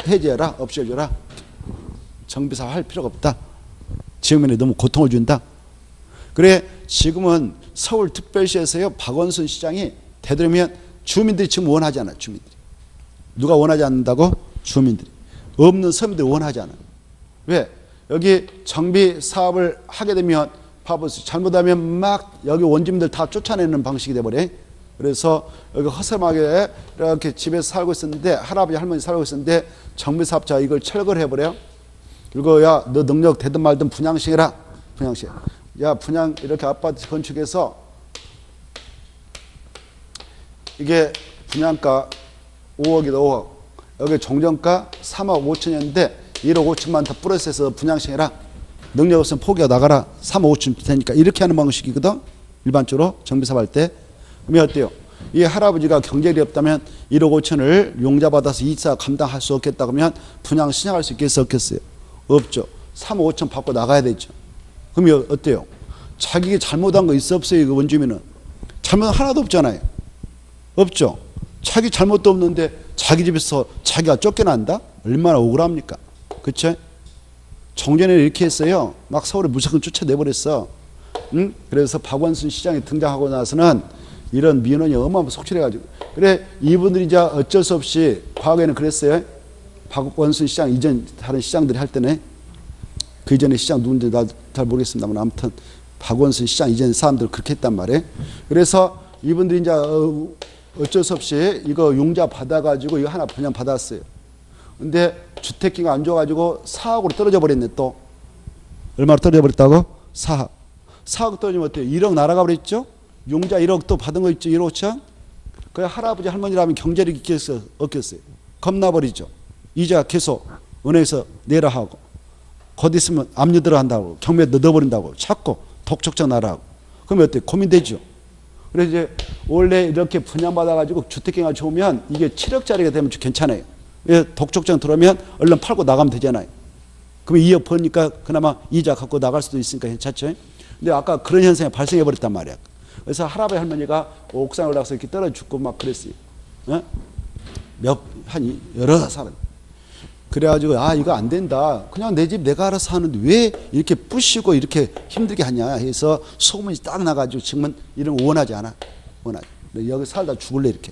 해제해라, 없애줘라. 정비사업 할 필요가 없다. 지역민에 너무 고통을 준다. 그래 지금은 서울특별시에서요 박원순 시장이 되도록이면 주민들이 지금 원하지 않아. 주민들이 누가 원하지 않는다고? 주민들이. 없는 서민들이 원하지 않아. 왜? 여기 정비 사업을 하게 되면 봐보세요. 잘못하면 막 여기 원주민들 다 쫓아내는 방식이 돼버려. 그래서 여기 허름하게 이렇게 집에서 살고 있었는데 할아버지 할머니 살고 있었는데 정비사업자가 이걸 철거를 해버려요. 그리고 야 너 능력 되든 말든 분양시켜라. 분양시. 야 분양 이렇게 아파트 건축해서 이게 분양가 5억이다 5억. 여기 종전가 3억 5천이었는데 1억 5천만 더 플러스해서 분양시켜라. 능력 없으면 포기하고 나가라. 3억 5천 되니까 이렇게 하는 방식이거든. 일반적으로 정비사업 할 때. 그러면 어때요? 이 할아버지가 경제력이 없다면 1억 5천을 용자받아서 이사 감당할 수 없겠다 그러면 분양 신청할 수 있겠어 없겠어요? 없죠. 3억 5천 받고 나가야 되죠. 그러면 어때요? 자기가 잘못한 거 있어 없어요? 이거 원주민은 잘못 하나도 없잖아요. 없죠. 자기 잘못도 없는데 자기 집에서 자기가 쫓겨난다? 얼마나 억울합니까? 그쵸? 종전에 이렇게 했어요. 막 서울에 무조건 쫓아내버렸어. 응? 그래서 박원순 시장이 등장하고 나서는 이런 민원이 어마어마 속출해가지고. 그래 이분들이 이제 어쩔 수 없이 과거에는 그랬어요. 박원순 시장 이전 다른 시장들이 할 때는 그 이전에 시장 누군지 나 잘 모르겠습니다만 아무튼 박원순 시장 이전 사람들 그렇게 했단 말이에요. 그래서 이분들이 이제 어쩔 수 없이 이거 용자 받아가지고 이거 하나 분양 받았어요. 근데 주택기가 안 좋아가지고 4억으로 떨어져 버렸네. 또 얼마로 떨어져 버렸다고? 4억. 4억 떨어지면 어때요? 1억 날아가 버렸죠? 용자 1억 또 받은 거 있죠? 1억 5천? 그 할아버지 할머니라면 경제력이 있겠어요? 없겠어요? 겁나버리죠. 이자 계속 은행에서 내라 하고 곧 있으면 압류 들어간다고 경매에 넣어버린다고 자꾸 독촉장 나라고. 그러면 어때요? 고민되죠. 그래서 이제 원래 이렇게 분양받아가지고 주택경가 좋으면 이게 7억짜리가 되면 괜찮아요. 독촉장 들어오면 얼른 팔고 나가면 되잖아요. 그러면 2억 버니까 그나마 이자 갖고 나갈 수도 있으니까 괜찮죠. 근데 아까 그런 현상이 발생해 버렸단 말이야. 그래서 할아버지 할머니가 옥상에 올라가서 이렇게 떨어져 죽고 막 그랬어요. 한 여러 사람. 그래가지고 아 이거 안 된다. 그냥 내 집 내가 알아서 하는데 왜 이렇게 부시고 이렇게 힘들게 하냐 해서 소문이 딱 나가지고 지금은 이런 거 원하지 않아. 원하지. 여기 살다 죽을래 이렇게.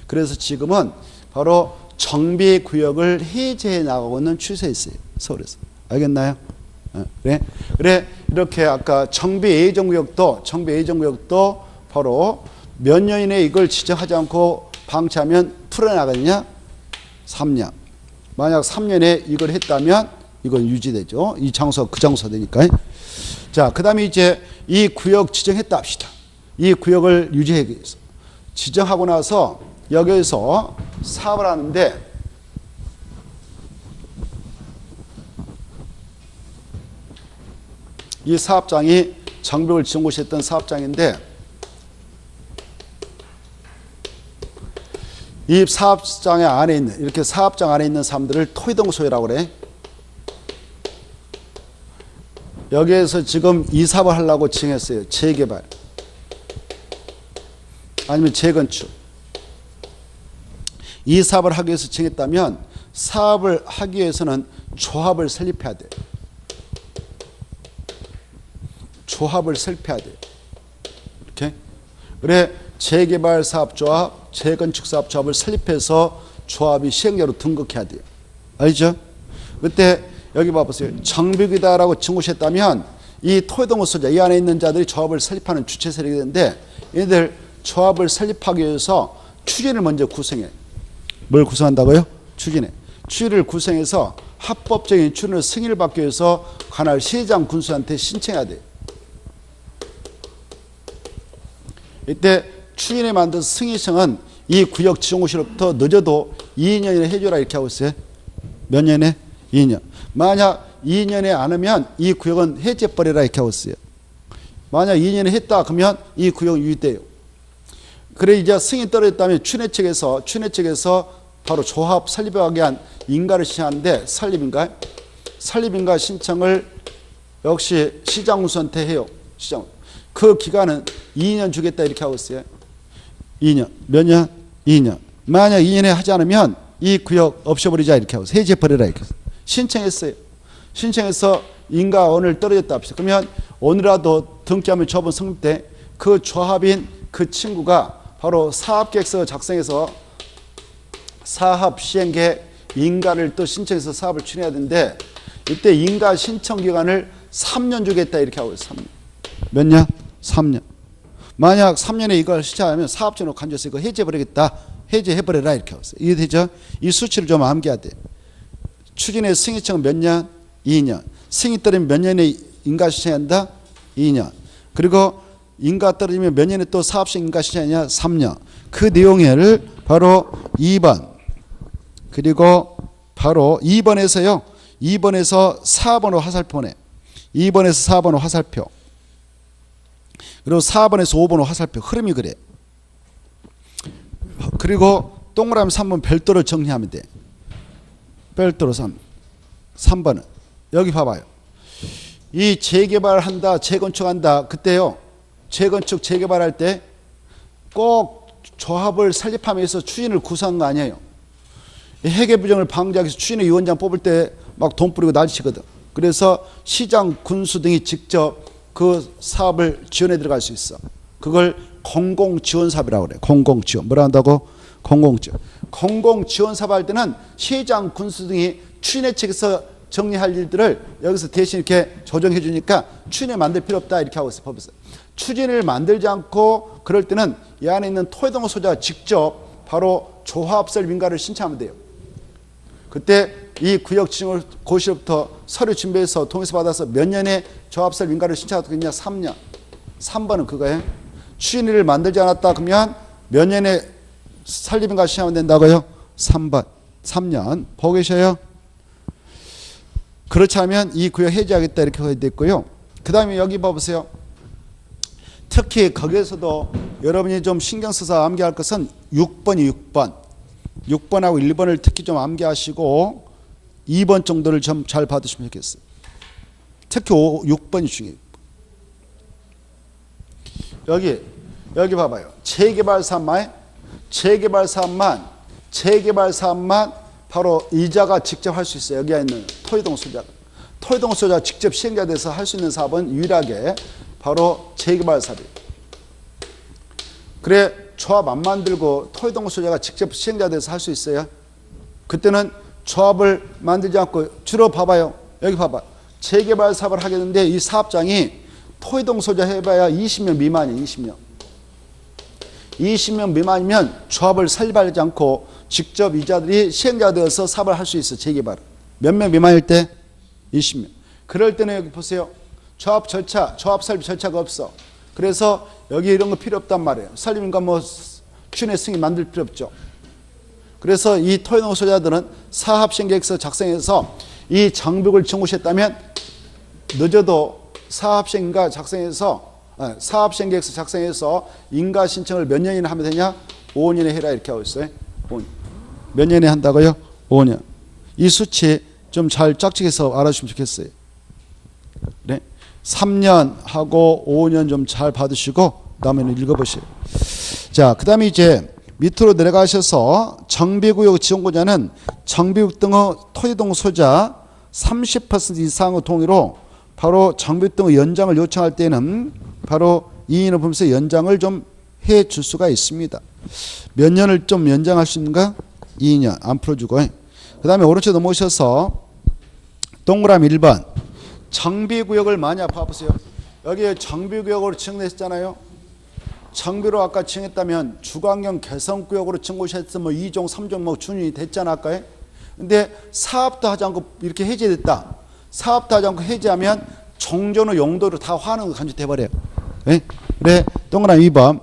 그래서 지금은 바로 정비구역을 해제해 나가고 있는 추세에 있어요. 서울에서. 알겠나요? 그래 이렇게 아까 정비예정구역도 바로 몇 년 이내에 이걸 지정하지 않고 방치하면 풀어나가느냐? 3년. 만약 3년에 이걸 했다면 이건 유지되죠. 이 장소 그 장소 되니까. 자, 그 다음에 이제 이 구역 지정했다 합시다. 이 구역을 유지하기 위해서 지정하고 나서 여기에서 사업을 하는데 이 사업장이 장벽을 지은 곳이 했던 사업장인데 이 사업장 안에 있는 이렇게 사업장 안에 있는 사람들을 토의동소유라고 그래. 여기에서 지금 이 사업을 하려고 지정했어요. 재개발 아니면 재건축. 이 사업을 하기 위해서 지정했다면 사업을 하기 위해서는 조합을 설립해야 돼. 조합을 설립해야 돼. 이렇게. 그래 재개발 사업조합, 재건축 사업조합을 설립해서 조합이 시행자로 등극해야 돼요. 알죠? 그때 여기 봐보세요. 정비이다라고 증거했다면 이 토의동호소자 이 안에 있는 자들이 조합을 설립하는 주체 세력이 되는데 얘들 조합을 설립하기 위해서 추진을 먼저 구성해. 뭘 구성한다고요? 추진해. 추진을 구성해서 합법적인 추진을 승인을 받기 위해서 관할 시장 군수한테 신청해야 돼요. 이때 추진에 만든 승인청은 이 구역 지정고시로부터 늦어도 2년 이내 해줘라 이렇게 하고 있어요. 몇 년에? 2년. 만약 2년에 안 하면 이 구역은 해제버리라 이렇게 하고 있어요. 만약 2년에 했다 그러면 이 구역은 유지돼요. 그래 이제 승인 떨어졌다면 추진회 측에서 바로 조합 설립하기 위한 인가를 신청하는데 설립인가 신청을 역시 시장군수한테 해요. 시장. 그 기간은 2년 주겠다 이렇게 하고 있어요. 2년. 몇 년? 2년. 만약 2년에 하지 않으면 이 구역 없애버리자 이렇게 하고 있어요. 해제버리라 이렇게 해서. 신청했어요. 신청해서 인가 오늘 떨어졌다 합시다. 그러면 오늘이라도 등기하면 조합은 성립돼. 그 조합인 그 친구가 바로 사업계획서 작성해서 사업 시행계획 인가를 또 신청해서 사업을 추진해야 되는데 이때 인가 신청 기간을 3년 주겠다 이렇게 하고 있어요. 3년. 몇 년? 3년. 만약 3년에 이걸 시작하면 사업자로 간주해서 이거 해제해버리겠다. 해제해버려라 이렇게 하고 있어요. 이해되죠? 이 수치를 좀 암기해야 돼. 추진의 승인청은 몇 년? 2년. 승인 떨어지면 몇 년에 인가 신청한다? 2년. 그리고 인가 떨어지면 몇 년에 또 사업식 인가 신청하냐? 3년. 그 내용을 바로 2번 그리고 바로 2번에서요. 2번에서 4번으로 화살표네. 2번에서 4번으로 화살표. 그리고 4번에서 5번으로 화살표. 흐름이 그래. 그리고 동그라미 3번 별도로 정리하면 돼. 별도로 3번은 여기 봐봐요. 이 재개발한다 재건축한다 그때요. 재건축 재개발할 때 꼭 조합을 설립하면서 추진을 구성한 거 아니에요. 회계부정을 방지하기 위해서 추진의 위원장 뽑을 때 막 돈 뿌리고 난리치거든. 그래서 시장 군수 등이 직접 그 사업을 지원해 들어갈 수 있어. 그걸 공공지원사업이라고 그래. 공공지원. 뭐라 한다고? 공공지원. 공공지원사업 할 때는 시장 군수 등이 추진회 측에서 정리할 일들을 여기서 대신 이렇게 조정해 주니까 추진을 만들 필요 없다 이렇게 하고 있어요. 법에서. 추진을 만들지 않고 그럴 때는 이 안에 있는 토해동 소자가 직접 바로 조합설 민가를 신청하면 돼요. 그때 이 구역 지정을 고시로부터 서류 준비해서 동의서 받아서 몇 년에 조합설 민가를 신청하게 되냐? 3년. 3번은 그거예요. 추진을 만들지 않았다 그러면 몇 년에 설립인가 신청하면 된다고요? 3번. 3년. 보고 계셔요? 그렇지 않으면 이 구역 해제하겠다 이렇게 되어 있고요. 그 다음에 여기 봐보세요. 특히 거기에서도 여러분이 좀 신경 써서 암기할 것은 6번이 6번. 6번하고 1번을 특히 좀 암기하시고 2번 정도를 좀 잘 받으시면 좋겠어요. 특히 6번이 중요해요. 여기 봐봐요. 재개발 사업만 바로 이자가 직접 할 수 있어요. 여기에 있는 토의동 소자가. 토의동 소자가 직접 시행자 돼서 할 수 있는 사업은 유일하게 바로 재개발 사업이에요. 그래 조합 안 만들고 토의동 소자가 직접 시행자 돼서 할 수 있어요. 그때는 조합을 만들지 않고 주로 봐봐요. 여기 봐봐. 재개발 사업을 하겠는데 이 사업장이 토의동 소자 해봐야 20명 미만이에요. 20명. 20명 미만이면 조합을 설립하지 않고 직접 이자들이 시행자 되어서 사업을 할 수 있어. 재개발. 몇 명 미만일 때? 20명. 그럴 때는 여기 보세요. 조합 설립 절차가 없어. 그래서 여기 이런 거 필요 없단 말이에요. 설립인가 뭐 춘의 승인 만들 필요 없죠. 그래서 이 토지동 소유자들은 사업시행계획서 작성해서 이 정비구역을 청구했다면 늦어도 사업시행계획서 작성해서 인가 신청을 몇 년이나 하면 되냐? 5년에 해라 이렇게 하고 있어요. 5년. 몇 년에 한다고요? 5년. 이 수치 좀 잘 짝짓해서 알아주시면 좋겠어요. 네. 3년 하고 5년 좀 잘 받으시고 다음에는 읽어보세요. 자, 그 다음에 이제 밑으로 내려가셔서 정비구역 지원권자는 정비구역 등의 토지동 소유자 30% 이상의 동의로 바로 정비구역 등의 연장을 요청할 때는 바로 2년을 보면서 연장을 좀 해줄 수가 있습니다. 몇 년을 좀 연장할 수 있는가? 2년 안 풀어주고. 그 다음에 오른쪽 넘어오셔서 동그라미 1번 정비구역을 만약 봐보세요. 여기에 정비구역으로 지정됐잖아요. 정비로 아까 지정했다면 주거환경 개선구역으로 지정했으면 뭐 2종 3종 뭐 준용이 됐잖아 아까. 근데 사업도 하지 않고 이렇게 해제됐다. 사업도 하지 않고 해제하면 종전의 용도로 다 화하는 거 간주돼버려요. 네? 그래 동그라미 2번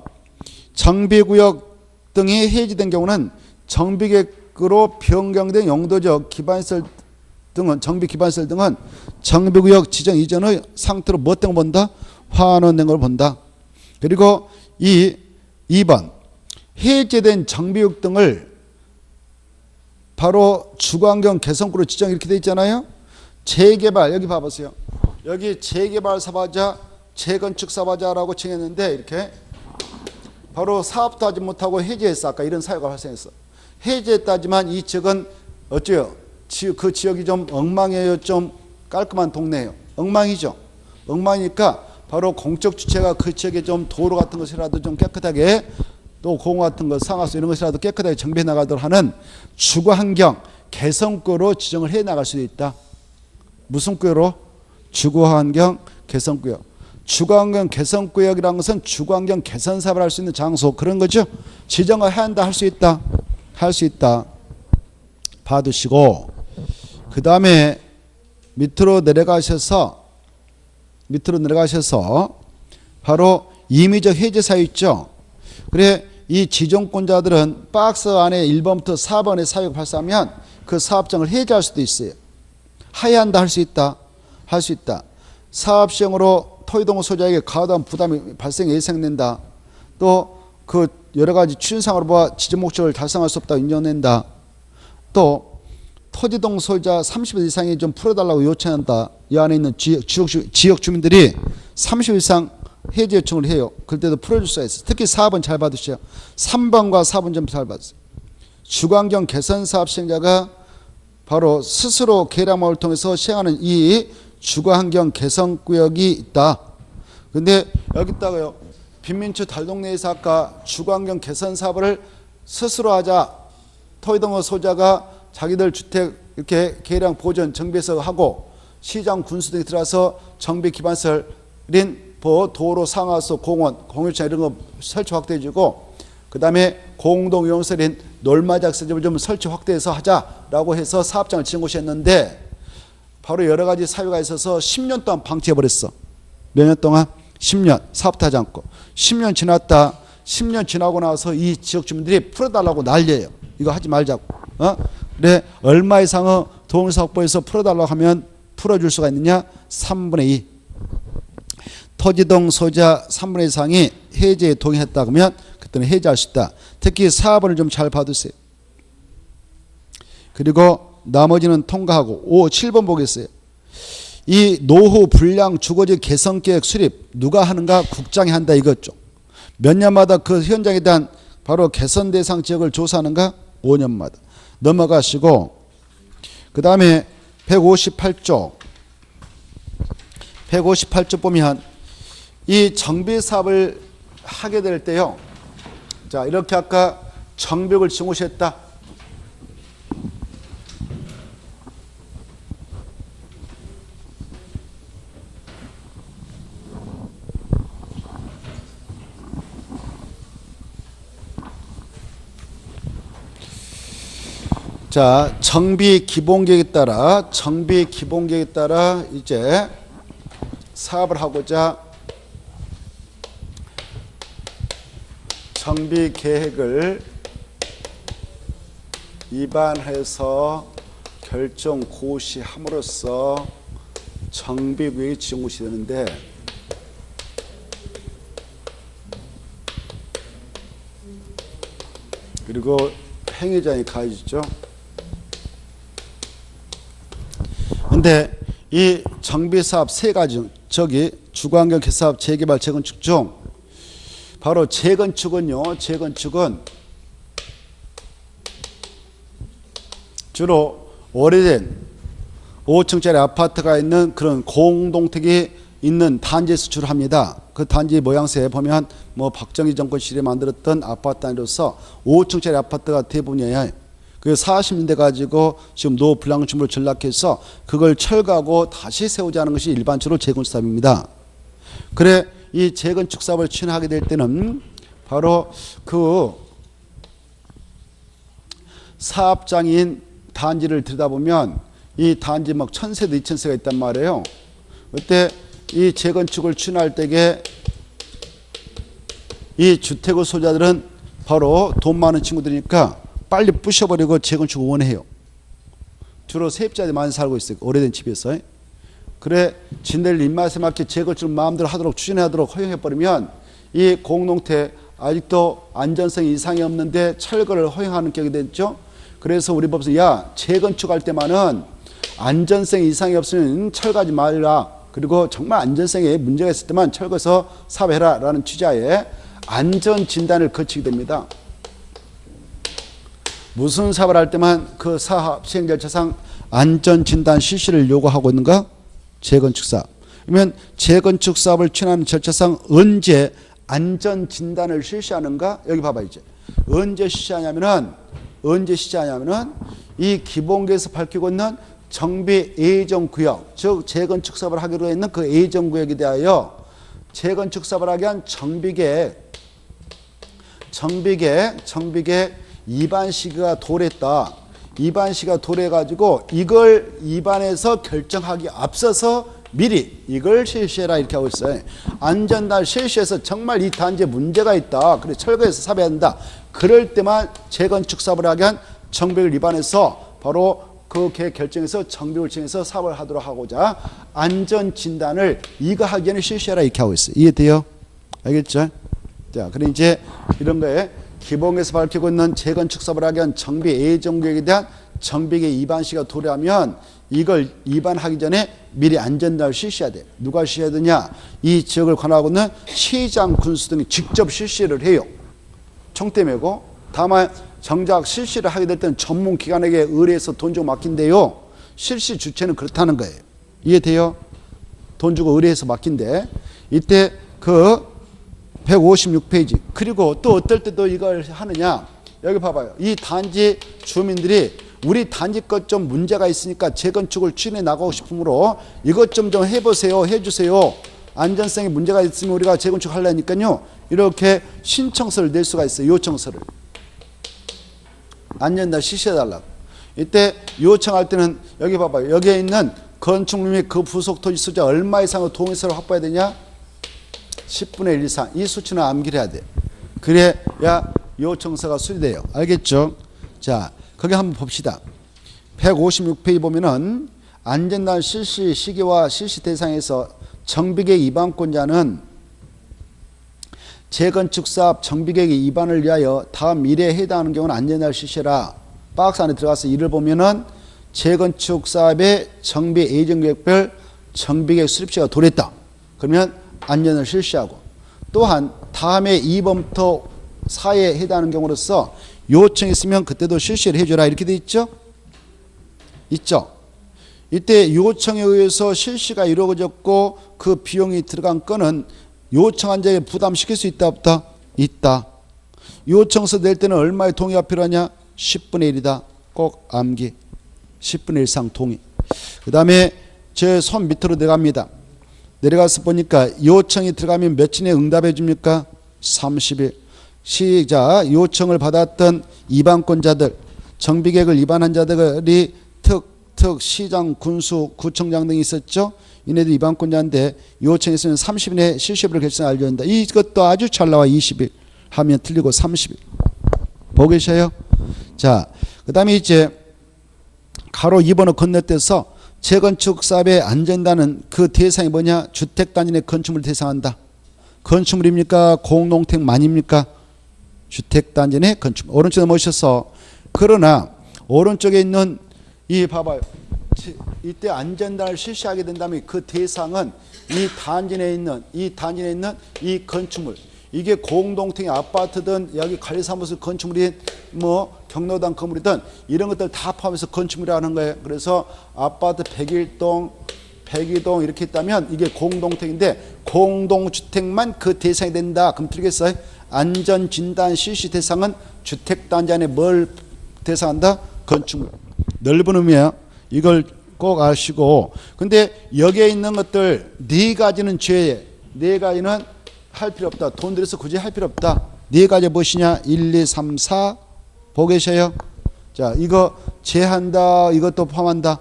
정비구역 등이 해제된 경우는 정비계획으로 변경된 용도적 기반시설 등은 정비기반시설 등은 정비구역 지정 이전의 상태로 뭐 등을 본다? 환원된 걸 본다. 그리고 2번 해제된 정비구역 등을 바로 주거환경 개선구로 지정 이렇게 돼 있잖아요. 재개발 여기 봐보세요. 여기 재개발 사업자 재건축 사업자라고 정했는데 이렇게 바로 사업도 하지 못하고 해제했어. 아까 이런 사유가 발생했어. 해제했다지만 이 지역은 어째요? 그 지역이 좀 엉망이에요? 좀 깔끔한 동네예요? 엉망이죠. 엉망이니까 바로 공적 주체가 그 지역에 좀 도로 같은 것이라도 좀 깨끗하게 또 공원 같은 것, 상하수 이런 것이라도 깨끗하게 정비해 나가도록 하는 주거환경 개선구로 지정을 해 나갈 수도 있다. 무슨 구역으로? 주거환경 개선구역. 주거환경 개선구역이라는 것은 주거환경 개선 사업을 할 수 있는 장소 그런 거죠. 지정을 해야 한다 할 수 있다. 할 수 있다. 봐두시고 그 다음에 밑으로 내려가셔서 바로 임의적 해제 사유 있죠. 그래 이 지정권자들은 박스 안에 1번부터 4번의 사유가 발생하면 그 사업장을 해제할 수도 있어요. 하야한다 할 수 있다. 할 수 있다. 사업시행으로 토지동 소유자에게 과도한 부담이 발생 예상된다. 또 그 여러 가지 추진상으로 봐 지정 목적을 달성할 수 없다고 인정된다. 또 토지동 소유자 30% 이상이 좀 풀어달라고 요청한다. 이 안에 있는 지역 주민들이 30% 이상 해제 요청을 해요. 그럴 때도 풀어줄 수가 있어요. 특히 4번 잘 받으세요. 3번과 4번 좀 잘 받으세요. 주거환경 개선 사업 시행자가 바로 스스로 계량목을 통해서 시행하는 이 주거환경 개선구역이 있다. 근데 여기다가요. 빈민초 달동네에서 아까 주거환경 개선 사업을 스스로 하자. 토지동 소유자가 자기들 주택 이렇게 계량 보전 정비해서 하고 시장 군수 등이 들어와서 정비 기반시설인 도로 상하수 공원 공유차 이런 거 설치 확대해주고 그 다음에 공동이용시설인 놀마작시집을 좀 설치 확대해서 하자라고 해서 사업장을 지은 곳이 었는데 바로 여러 가지 사유가 있어서 10년 동안 방치해버렸어. 몇 년 동안? 10년 사업도 하지 않고 10년 지났다. 10년 지나고 나서 이 지역 주민들이 풀어달라고 난리예요. 이거 하지 말자고. 그래 얼마 이상의 도움사업부에서 풀어달라고 하면 풀어줄 수가 있느냐? 3분의 2. 토지동 소유자 3분의 2 이상이 해제에 동의했다 그러면 그때는 해제할 수 있다. 특히 4번을 좀 잘 봐두세요. 그리고 나머지는 통과하고 7번 보겠어요. 이 노후 불량 주거지 개선계획 수립 누가 하는가? 국장이 한다 이거죠. 몇 년마다 그 현장에 대한 바로 개선 대상 지역을 조사하는가? 5년마다. 넘어가시고 그 다음에 158조 보면 이 정비 사업을 하게 될 때요. 자 이렇게 아까 정비를 지정했다. 자, 정비 기본계획에 따라 이제 사업을 하고자 정비 계획을 위반해서 결정 고시함으로써 정비구역이 지정고시 되는데, 그리고 행위자의 가해지죠. 근데 이 정비사업 세 가지, 저기 주거환경 개선사업 재개발 재건축 중 바로 재건축은 주로 오래된 5층짜리 아파트가 있는 그런 공동택이 있는 단지에서 주로 합니다. 그 단지 모양새에 보면 뭐 박정희 정권 시절에 만들었던 아파트 단위로서 5층짜리 아파트가 대부분이에요. 그 40년대 가지고 지금 노블랑주물을 전락해서 그걸 철거하고 다시 세우자는 것이 일반적으로 재건축 사업입니다. 그래 이 재건축 사업을 추진하게 될 때는 바로 그 사업장인 단지를 들여다보면 이 단지 막 1000세대 2000세가 있단 말이에요. 그때 이 재건축을 추진할 때에 이 주택의 소유자들은 바로 돈 많은 친구들이니까 빨리 부셔버리고 재건축을 원해요. 주로 세입자들이 많이 살고 있어요. 오래된 집에서. 그래 진들 입맛에 맞게 재건축을 마음대로 하도록 추진하도록 허용해버리면 이 공동택 아직도 안전성 이상이 없는데 철거를 허용하는 격이 됐죠. 그래서 우리 법에서 야 재건축할 때만은 안전성 이상이 없으면 철거하지 말라. 그리고 정말 안전성에 문제가 있을 때만 철거해서 사업해라 라는 취지하에 안전진단을 거치게 됩니다. 무슨 사업을 할 때만 그 사업 시행 절차상 안전진단 실시를 요구하고 있는가? 재건축 사업. 그러면 재건축 사업을 추진하는 절차상 언제 안전진단을 실시하는가? 여기 봐봐 이제. 언제 실시하냐면은 이 기본계에서 밝히고 있는 정비 예정구역, 즉 재건축 사업을 하기로 했는 그 예정구역에 대하여 재건축 사업을 하기 위한 정비계 입안 시기가 도래했다. 입안 시기가 도래해가지고 이걸 입안해서 결정하기 앞서서 미리 이걸 실시해라 이렇게 하고 있어요. 안전단 실시해서 정말 이 단지에 문제가 있다. 그래 철거해서 사업해야 한다. 그럴 때만 재건축 사업을 하기 위한 정비를 입안해서 바로 그 계획 결정해서 정비를 진행해서 사업을 하도록 하고자 안전진단을 이거 하기 전에 실시해라 이렇게 하고 있어요. 이해돼요? 알겠죠? 자, 그럼 이제 이런 거에 기본에서 밝히고 있는 재건축 사업을 하기 위한 정비 예정구역에 대한 정비계 입안 시기가 도래하면 이걸 입안하기 전에 미리 안전단을 실시해야 돼. 누가 실시해야 되냐? 이 지역을 관할하고 있는 시장, 군수 등이 직접 실시를 해요. 총대 메고. 다만 정작 실시를 하게 될 때는 전문 기관에게 의뢰해서 돈 주고 맡긴대요. 실시 주체는 그렇다는 거예요. 이해돼요? 돈 주고 의뢰해서 맡긴대. 이때 그 156페이지. 그리고 또 어떨 때도 이걸 하느냐? 여기 봐봐요. 이 단지 주민들이 우리 단지 것 좀 문제가 있으니까 재건축을 추진해 나가고 싶으므로 이것 좀 해보세요. 해주세요. 안전성에 문제가 있으면 우리가 재건축 하려니까요. 이렇게 신청서를 낼 수가 있어요. 요청서를. 안전단 실시해달라고. 이때 요청할 때는 여기 봐봐요. 여기에 있는 건축물 및 그 부속 토지 수자 얼마 이상의 동의서를 확보해야 되냐? 10분의 1 이상. 이 수치는 암기를 해야 돼. 그래야 요청서가 수리돼요. 알겠죠? 자, 거기 한번 봅시다. 156페이지 보면은 안전단 실시 시기와 실시 대상에서 정비계획 위반권자는 재건축 사업 정비계획 위반을 위하여 다음 미래에 해당하는 경우는 안전단 실시해라. 박스 안에 들어가서 이를 보면은 재건축 사업의 정비 예정계획별 정비계획 수립시가 도래했다. 그러면 안전을 실시하고, 또한 다음에 2번부터 4에 해당하는 경우로서 요청이 있으면 그때도 실시를 해줘라 이렇게 돼 있죠? 있죠? 이때 요청에 의해서 실시가 이루어졌고 그 비용이 들어간 건은 요청한 자에게 부담시킬 수 있다 없다? 있다. 요청서 낼 때는 얼마의 동의가 필요하냐? 10분의 1이다. 꼭 암기. 10분의 1 이상 동의. 그 다음에 제 손 밑으로 내려갑니다. 내려가서 보니까 요청이 들어가면 며칠에 응답해 줍니까? 30일. 시작. 요청을 받았던 위반권자들, 정비계획을 위반한 자들이 특 시장, 군수, 구청장 등이 있었죠. 이네들 위반권자인데 요청했으면 30일 내에 실시를 결정을 알려준다. 이것도 아주 잘 나와. 20일 하면 틀리고 30일. 보고 계셔요? 자, 그 다음에 이제 가로 2번을 건너뛰어서 재건축 사업에 안전다는 그 대상이 뭐냐? 주택단지 내 건축물 대상한다. 건축물입니까? 공동택만입니까? 주택단지 내 건축물. 오른쪽에 모셔서 그러나 오른쪽에 있는 이 봐봐요. 이때 안전단을 실시하게 된다면 그 대상은 이 단지 내에 있는 이 건축물. 이게 공동택의 아파트든 여기 관리사무소 건축물이 뭐 경로당 건물이든 이런 것들 다 포함해서 건축물이라는 거예요. 그래서 아파트 101동, 102동 이렇게 있다면 이게 공동택인데 공동주택만 그 대상이 된다. 그럼 틀리겠어요? 안전진단 실시 대상은 주택단지 안에 뭘 대상한다? 건축물. 넓은 의미야. 이걸 꼭 아시고. 근데 여기에 있는 것들 네 가지는 죄예요. 네 가지는 할 필요 없다. 돈 들여서 굳이 할 필요 없다. 네 가지 무엇이냐? 1, 2, 3, 4 보고 계셔요? 자, 이거 제한다. 이것도 포함한다.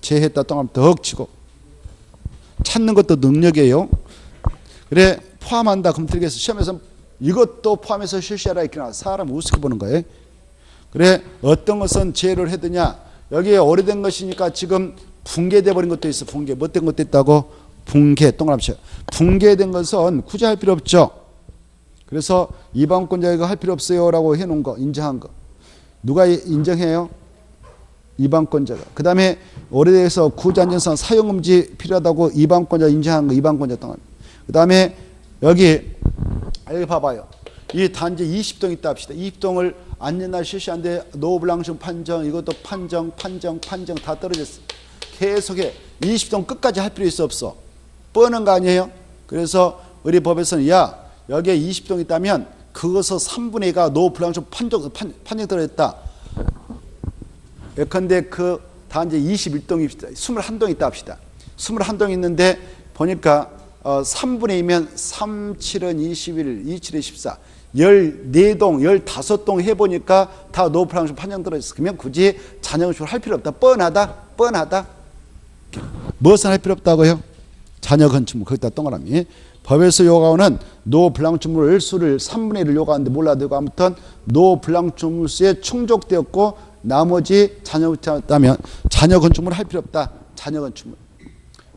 제했다. 동하면 덕 치고. 찾는 것도 능력이에요. 그래 포함한다. 그럼 들겠어. 시험에서 이것도 포함해서 실시하라 이렇게 나와. 사람 우습게 보는 거예요. 그래 어떤 것은 제외를 해두냐? 여기에 오래된 것이니까 지금 붕괴돼 버린 것도 있어. 붕괴 못된 것도 있다고. 붕괴 동그라미 쳐요. 붕괴된 것은 굳이 할 필요 없죠. 그래서 이방권자 이거 할 필요 없어요 라고 해놓은 거 인정한 거 누가 인정해요? 이방권자가. 그 다음에 오래돼서 구자안전상 사용금지 필요하다고 이방권자 인정한 거 이방권자 동그라미. 그 다음에 여기 봐봐요. 이 단지 20동 있다 합시다. 20동을 안전날 실시한데 노블랑션 판정 이것도 판정 다 떨어졌어. 계속해. 20동 끝까지 할 필요 있어 없어? 뻔한 거 아니에요? 그래서 우리 법에서는 야 여기에 20동 있다면 그것을 3분의 2가 노블랑션 판정 떨어졌다. 예컨대 그 단지 21동이 21동 있다 합시다. 21동 있는데 보니까 3분의 2면 3, 7은 21, 2, 7은 14 14동, 15동 해보니까 다 노블랑션 판정 떨어졌어. 그러면 굳이 잔여건축을 할 필요 없다. 뻔하다. 무엇은 할 필요 없다고요? 잔여건축물 거기다 동그라미. 법에서 요구하는 노블랑축물 수를 3분의 1을 요구하는데 몰라도 아무튼 노블랑축물 수에 충족되었고 나머지 잔여건축물이었다면 잔여건축물 할 필요 없다. 잔여건축물.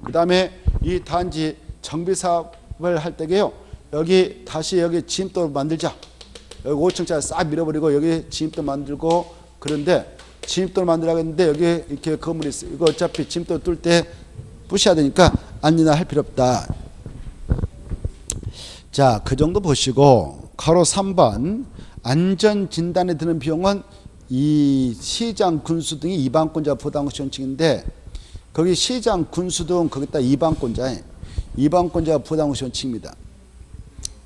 그 다음에 이 단지 정비사업을 할 때게요. 여기 다시 여기 지임도 만들자. 여기 5층짜리 싹 밀어버리고 여기 지임도 만들고 그런데 지임도를 만들라고 했는데 여기 이렇게 건물이 있어요. 이거 어차피 지임도 뚫을 때 부셔야 되니까 안전화 할 필요 없다. 자, 그 정도 보시고 가로 3번 안전진단에 드는 비용은 이 시장 군수 등이 이방권자 부담 지원칙인데 거기 시장 군수 등 거기다 이방권자가 부담 지원칙입니다.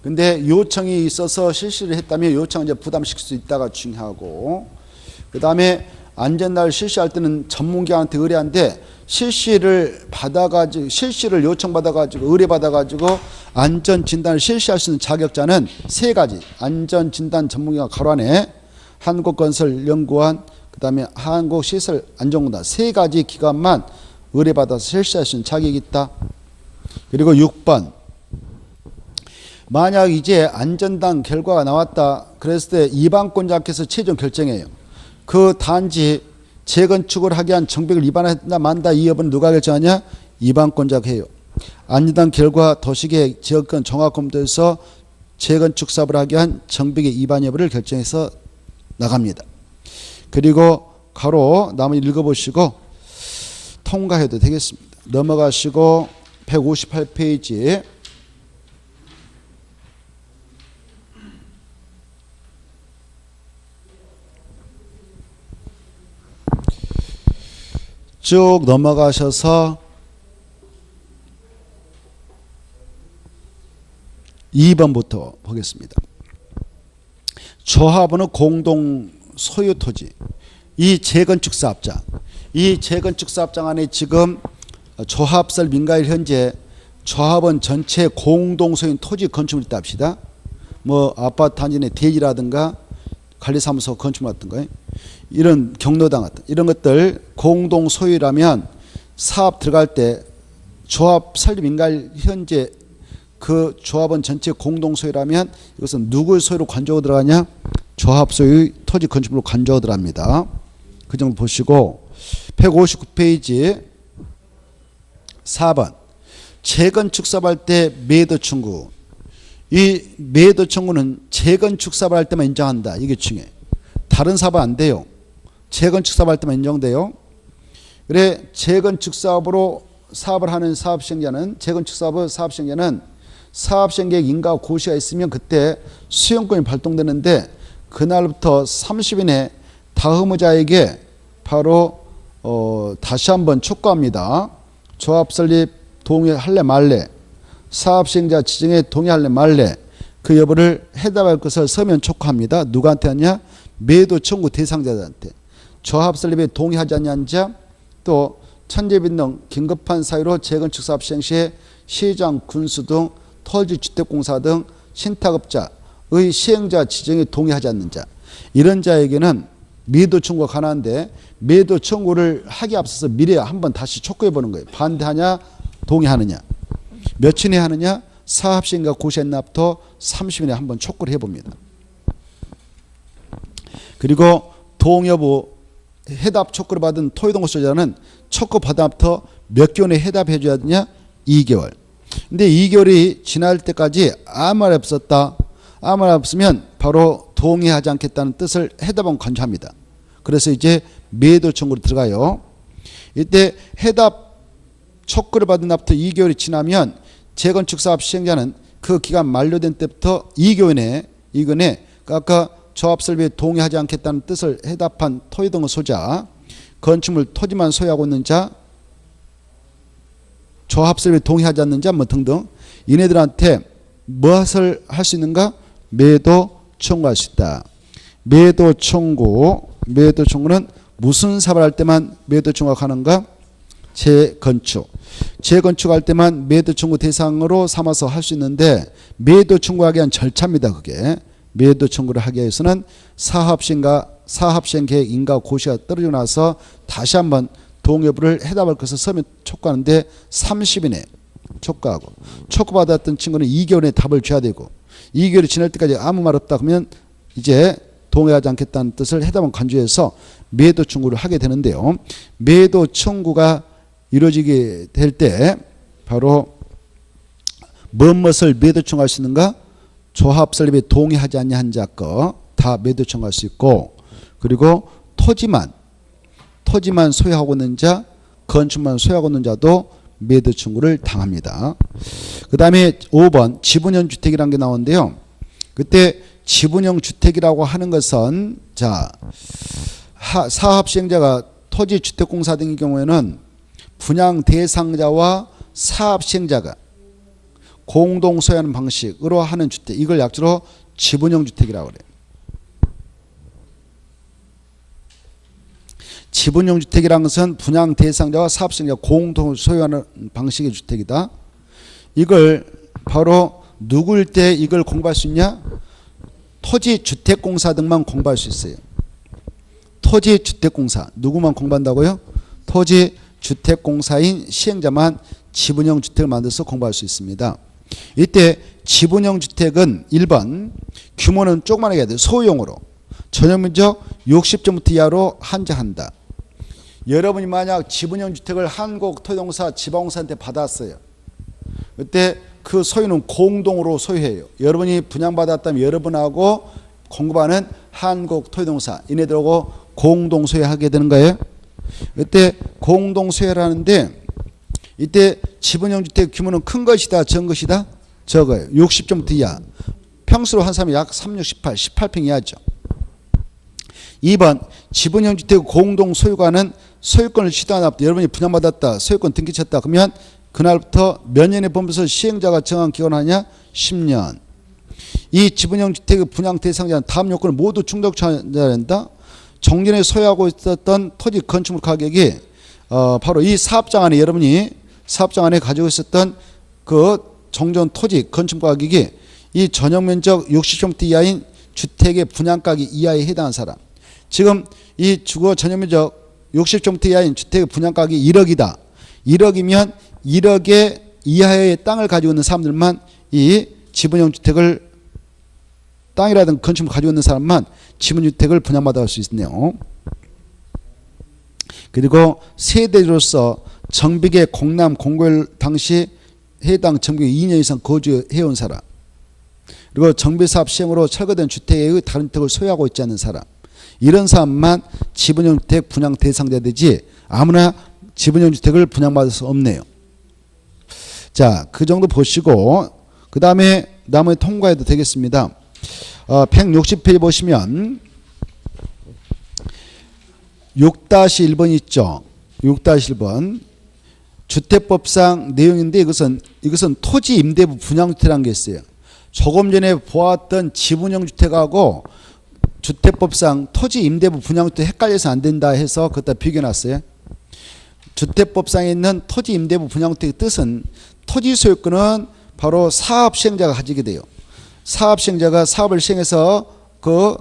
근데 요청이 있어서 실시를 했다면 요청은 이제 부담시킬 수 있다가 중요하고 그 다음에 안전날 실시할 때는 전문가한테 의뢰한데 실시를 요청받아가지고 의뢰받아가지고 안전진단을 실시할 수 있는 자격자는 세 가지. 안전진단 전문가 가로 안에 한국건설연구원 그 다음에 한국시설안전공단 세 가지 기관만 의뢰받아서 실시할 수 있는 자격이 있다. 그리고 6번 만약 이제 안전단 결과가 나왔다. 그랬을 때 이방권자께서 최종 결정해요. 그 단지 재건축을 하게 한 정비를 위반한다 만다 이 여부는 누가 결정하냐? 이방권자가 해요. 안전단 결과 도시계획 지역권 종합검토에서 재건축 사업을 하게 한 정비계획 위반 여부를 결정해서 나갑니다. 그리고 가로 나머지 읽어보시고 통과해도 되겠습니다. 넘어가시고 158페이지 쭉 넘어가셔서 2번부터 보겠습니다. 조합원의 공동 소유 토지. 이 재건축 사업장. 이 재건축 사업장 안에 지금 조합설 민가일 현재 조합원 전체 공동 소유인 토지 건축물이 있다 합시다. 뭐 아파트 단지 내 대지라든가 관리사무소 건축물 같은 거예요. 이런 경로당 같은 이런 것들 공동 소유라면 사업 들어갈 때 조합 설립 민가일 현재 그 조합원 전체 공동 소유라면 이것은 누구의 소유로 간주하고 들어가냐? 조합 소유의 토지 건축물로 간주하고 들어갑니다. 그 정도 보시고 159페이지 4번 재건축 사업할 때 매도 청구. 이 매도 청구는 재건축 사업을 할 때만 인정한다. 이게 중요해요. 다른 사업은 안 돼요. 재건축 사업할 때만 인정돼요. 그래 재건축 사업으로 사업을 하는 사업시행자는 재건축 사업의 사업시행자는 사업시행계획 인가 고시가 있으면 그때 수용권이 발동되는데 그날부터 30일 내에 다의무자에게 바로 다시 한번 촉구합니다. 조합 설립 동의할래 말래, 사업시행자 지정에 동의할래 말래 그 여부를 해답할 것을 서면 촉구합니다. 누구한테 하냐? 매도 청구 대상자들한테. 조합 설립에 동의하지 않는 자, 또 천재빈 등 긴급한 사유로 재건축 사업 시행 시에 시장, 군수 등 토지주택공사 등 신탁업자의 시행자 지정에 동의하지 않는 자, 이런 자에게는 매도 청구가 가능한데 매도 청구를 하기 앞서서 미래에 한번 다시 촉구해 보는 거예요. 반대하냐 동의하느냐. 며칠 내에 하느냐? 사업시행과 고시한 날부터 30일 내에 한번 촉구를 해봅니다. 그리고 동의 여부 해답 촉구를 받은 토지동거 소유자는 촉구 받은 날부터 몇 개월 내에 해답해 줘야 되냐? 2개월. 근데 2개월이 지날 때까지 아무 말 없었다. 아무 말 없으면 바로 동의하지 않겠다는 뜻을 해답은 간주합니다. 그래서 이제 매도 청구로 들어가요. 이때 해답 촉구를 받은 날부터 2개월이 지나면 재건축 사업 시행자는 그 기간 만료된 때부터 2개월 내에 아까 조합 설비에 동의하지 않겠다는 뜻을 해답한 토지동의 소유자, 건축물 토지만 소유하고 있는 자, 조합 설비에 동의하지 않는 자 뭐 등등 이네들한테 무엇을 할 수 있는가? 매도 청구할 수 있다. 매도 청구는 무슨 사업을 할 때만 매도 청구가 가능한가? 재건축할 때만 매도 청구 대상으로 삼아서 할 수 있는데 매도 청구하기 위한 절차입니다. 그게 매도 청구를 하기 위해서는 사업시행 계획 인가 고시가 떨어지고 나서 다시 한번 동의 여부를 해답할 것을 서면 촉구하는데 30일 내에 촉구하고 촉구받았던 친구는 2개월 내에 답을 줘야 되고 2개월이 지날 때까지 아무 말 없다 그러면 이제 동의하지 않겠다는 뜻을 해답은 간주해서 매도 청구를 하게 되는데요. 매도 청구가 이루어지게 될 때 바로 무엇을 매도 청구할 수 있는가? 조합 설립에 동의하지 않는 자 거 다 매도 청구할 수 있고 그리고 토지만 소유하고 있는 자, 건축만 소유하고 있는 자도 매도 청구를 당합니다. 그 다음에 5번 지분형 주택이라는 게 나오는데요. 그때 지분형 주택이라고 하는 것은 자 사업시행자가 토지주택공사 등의 경우에는 분양 대상자와 사업시행자가 공동 소유하는 방식으로 하는 주택, 이걸 약자로 지분형 주택이라고 그래요. 지분형 주택이라는 것은 분양 대상자와 사업시행자가 공동 소유하는 방식의 주택이다. 이걸 바로 누구일 때 이걸 공부할 수 있냐? 토지주택공사 등만 공부할 수 있어요. 토지주택공사 누구만 공부한다고요? 토지주택공사인 시행자만 지분형 주택을 만들어서 공부할 수 있습니다. 이때 지분형 주택은 1번 규모는 조그만하게 해야 돼요. 소유용으로 전용면적 60제곱미터 이하로 한정한다. 여러분이 만약 지분형 주택을 한국토지공사 지방공사한테 받았어요. 그때 그 소유는 공동으로 소유해요. 여러분이 분양받았다면 여러분하고 공급하는 한국토지공사 이네들하고 공동 소유하게 되는 거예요. 그때 공동 소유를 하는데 이때 지분형 주택 규모는 큰 것이다 적은 것이다? 적어요. 60제곱미터 이하. 평수로 한 사람이 약 18평 이하죠. 2번 지분형 주택 공동 소유가는 소유권을 취득한 날부터 여러분이 분양받았다 소유권 등기쳤다 그러면 그날부터 몇 년에 범위에서 시행자가 정한 기간 하냐? 10년. 이 지분형 주택의 분양 대상자는 다음 요건을 모두 충족해야 된다. 정전에 소유하고 있었던 토지 건축물 가격이 바로 이 사업장 안에 여러분이 사업장 안에 가지고 있었던 그 정전 토지 건축물 가격이 이 전용면적 60제곱미터 이하인 주택의 분양가격 이하에 해당하는 사람. 지금 이 주거 전용면적 60제곱미터 이하인 주택의 분양가격이 1억이다. 1억이면 1억의 이하의 땅을 가지고 있는 사람들만 이 지분형 주택을 땅이라든 건축물 가지고 있는 사람만 지분주택을 분양받아 수 있네요. 그리고 세대로서 정비계 공남 공고일 당시 해당 정비계 2년 이상 거주해온 사람, 그리고 정비사업 시행으로 철거된 주택의 다른 주택을 소유하고 있지 않은 사람, 이런 사람만 지분형 주택 분양 대상자 되지 아무나 지분형 주택을 분양받을 수 없네요. 자, 그 정도 보시고 그 다음에 나머지 통과해도 되겠습니다. 160페이지 보시면 6-1번 있죠. 6-1번 주택법상 내용인데 이것은 토지 임대부 분양주택이라는 게 있어요. 조금 전에 보았던 지분형 주택하고 주택법상 토지 임대부 분양주택 헷갈려서 안 된다 해서 그것다 비교해놨어요. 주택법상에 있는 토지 임대부 분양주택의 뜻은 토지 소유권은 바로 사업 시행자가 가지게 돼요. 사업 시행자가 사업을 시행해서 그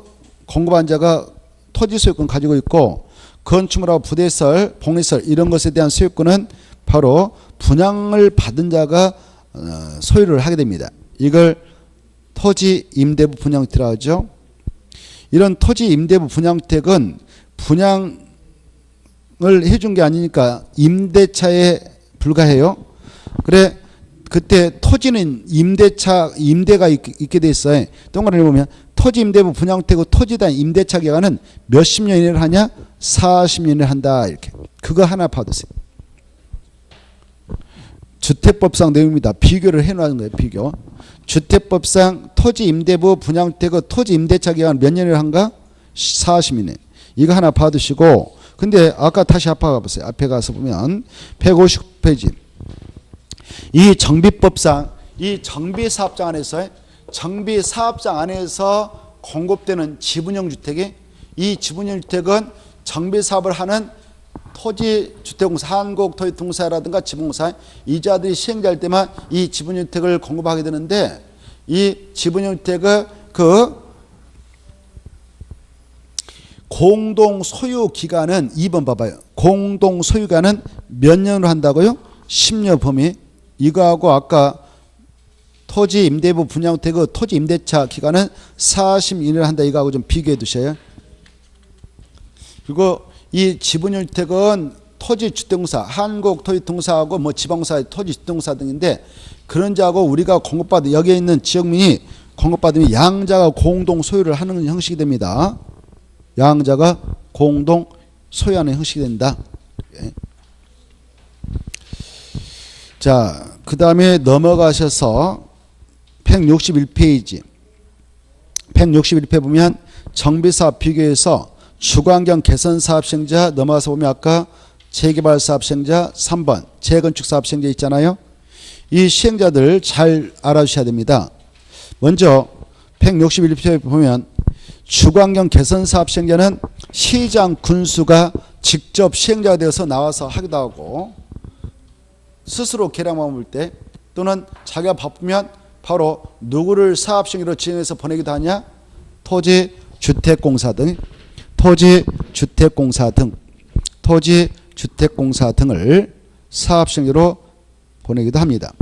공급한 자가 토지 소유권 가지고 있고, 건축물하고 부대시설, 복리시설 이런 것에 대한 소유권은 바로 분양을 받은 자가 소유를 하게 됩니다. 이걸 토지 임대부 분양주택이라고 하죠. 이런 토지 임대부 분양주택은 분양을 해준 게 아니니까 임대차에 불과해요. 그래 그때 토지는 임대가 있게 돼 있어요. 동그라미 보면 토지 임대부 분양주택과 토지단 임대차 기간은 몇십 년 이내를 하냐? 40년을 한다. 이렇게. 그거 하나 봐두세요. 주택법상 내용입니다. 비교를 해놓은 거예요. 비교. 주택법상 토지 임대부 분양주택과 토지 임대차 기간 몇 년을 한가? 40년. 이거 하나 봐두시고, 근데 아까 다시 앞에 가보세요. 앞에 가서 보면 159페이지. 이 정비법상 이 정비사업장 안에서 공급되는 지분형 주택이, 이 지분형 주택은 정비사업을 하는 토지주택공사, 한국토지통사라든가 지분공사 이자들이 시행될 때만 이 지분형 주택을 공급하게 되는데, 이 지분형 주택의 그 공동 소유 기간은 2번 봐봐요. 공동 소유기간은 몇 년으로 한다고요? 10년 범위. 이거하고 아까 토지 임대부 분양주택의 토지 임대차 기간은 40년을 한다. 이거하고 좀 비교해 두셔요. 그리고 이 지분형 주택은 토지주택공사, 한국토지통사하고 뭐 지방공사의 토지주택공사 등인데, 그런 자하고 우리가 공급받은 여기에 있는 지역민이 공급받으면 양자가 공동 소유를 하는 형식이 됩니다. 양자가 공동 소유하는 형식이 된다. 자, 그 다음에 넘어가셔서 161페이지. 161페이지 보면 정비사업 비교해서 주거환경 개선사업 시행자, 넘어가서 보면 아까 재개발사업 시행자 3번 재건축사업 시행자 있잖아요. 이 시행자들 잘 알아주셔야 됩니다. 먼저 161페이지 보면 주거환경 개선사업 시행자는 시장 군수가 직접 시행자가 되어서 나와서 하기도 하고, 스스로 계량만 볼 때, 또는 자기가 바쁘면 바로 누구를 사업 시행자로 지정해서 보내기도 하냐? 토지주택공사 등을 사업 시행자로 보내기도 합니다.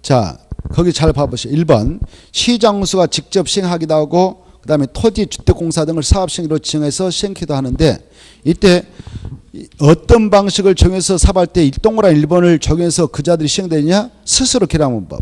자, 거기 잘 봐보시죠. 1번 시장군수가 직접 시행하기도 하고, 그 다음에 토지주택공사 등을 사업 시행자로 지정해서 시행하기도 하는데, 이때 어떤 방식을 정해서 사업할 때 1동그라미 1번을 적용해서 그 자들이 시행되느냐? 스스로 계량하는 법.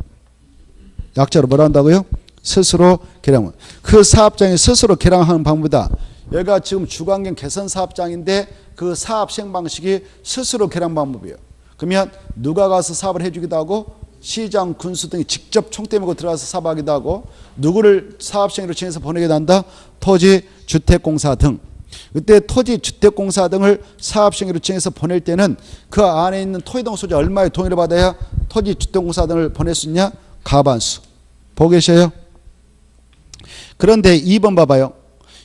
약자로 뭐라 한다고요? 스스로 계량하는. 그 사업장이 스스로 계량하는 방법이다. 여기가 지금 주거환경 개선 사업장인데 그 사업 시행 방식이 스스로 계량 방법이에요. 그러면 누가 가서 사업을 해주기도 하고, 시장, 군수 등이 직접 총대 메고 들어가서 사업하기도 하고, 누구를 사업 시행으로 지정해서 보내기도 한다? 토지주택공사 등. 그때 토지주택공사 등을 사업 시행으로 지정해서 보낼 때는 그 안에 있는 토지동 소재 얼마의 동의를 받아야 토지주택공사 등을 보낼 수 있냐? 과반수. 보고 계셔요? 그런데 2번 봐봐요.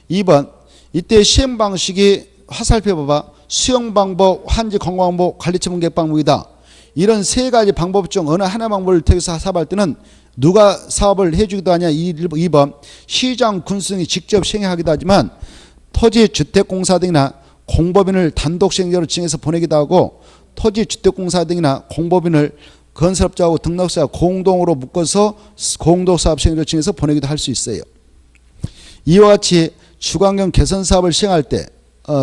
2번 이때 시행 방식이 화살표 봐봐. 수용 방법, 환지 공고 방법, 관리처 분계 방법이다. 이런 세 가지 방법 중 어느 하나 방법을 택해서 사업할 때는 누가 사업을 해주기도 하냐? 2번 시장 군수 등이 직접 시행하기도 하지만, 토지주택공사 등이나 공법인을 단독 시행자로 지정해서 보내기도 하고, 토지주택공사 등이나 공법인을 건설업자하고 등록사가 공동으로 묶어서 공동사업 시행을 정해서 보내기도 할 수 있어요. 이와 같이 주거환경 개선 사업을 시행할 때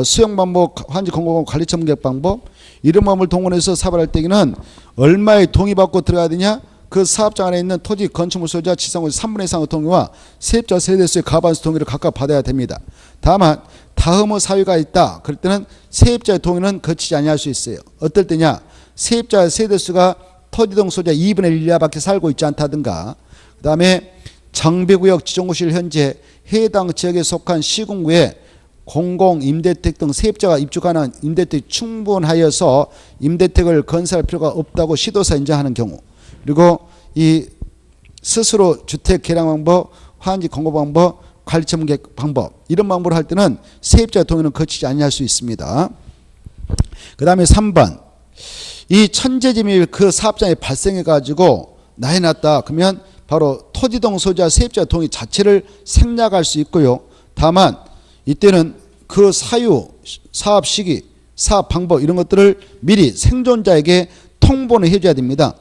수용 방법, 환지 공고방 관리 청객 방법 이런 방법을 동원해서 사업을 할 때에는 얼마의 동의받고 들어가야 되냐? 그 사업장 안에 있는 토지 건축물 소유자 지상권 3분의 2 이상의 동의와 세입자 세대수의 과반수 동의를 각각 받아야 됩니다. 다만 다음의 사유가 있다. 그럴 때는 세입자의 동의는 거치지 아니할 수 있어요. 어떨 때냐? 세입자의 세대수가 토지동 소유자 2분의 1 이하밖에 살고 있지 않다든가, 그 다음에 정비구역 지정구실 현재 해당 지역에 속한 시군구에 공공임대택 등 세입자가 입주가능한 임대택이 충분하여서 임대택을 건설할 필요가 없다고 시도사 인정하는 경우, 그리고 이 스스로 주택 개량 방법, 환지 공고 방법, 관리 청객 방법 이런 방법을 할 때는 세입자 동의는 거치지 아니할 수 있습니다. 그 다음에 3번 이 천재지명이 그 사업장에 발생해 가지고 난리 났다. 그러면 바로 토지동 소유자 세입자 동의 자체를 생략할 수 있고요. 다만 이때는 그 사유, 사업 시기, 사업 방법 이런 것들을 미리 생존자에게 통보는 해줘야 됩니다.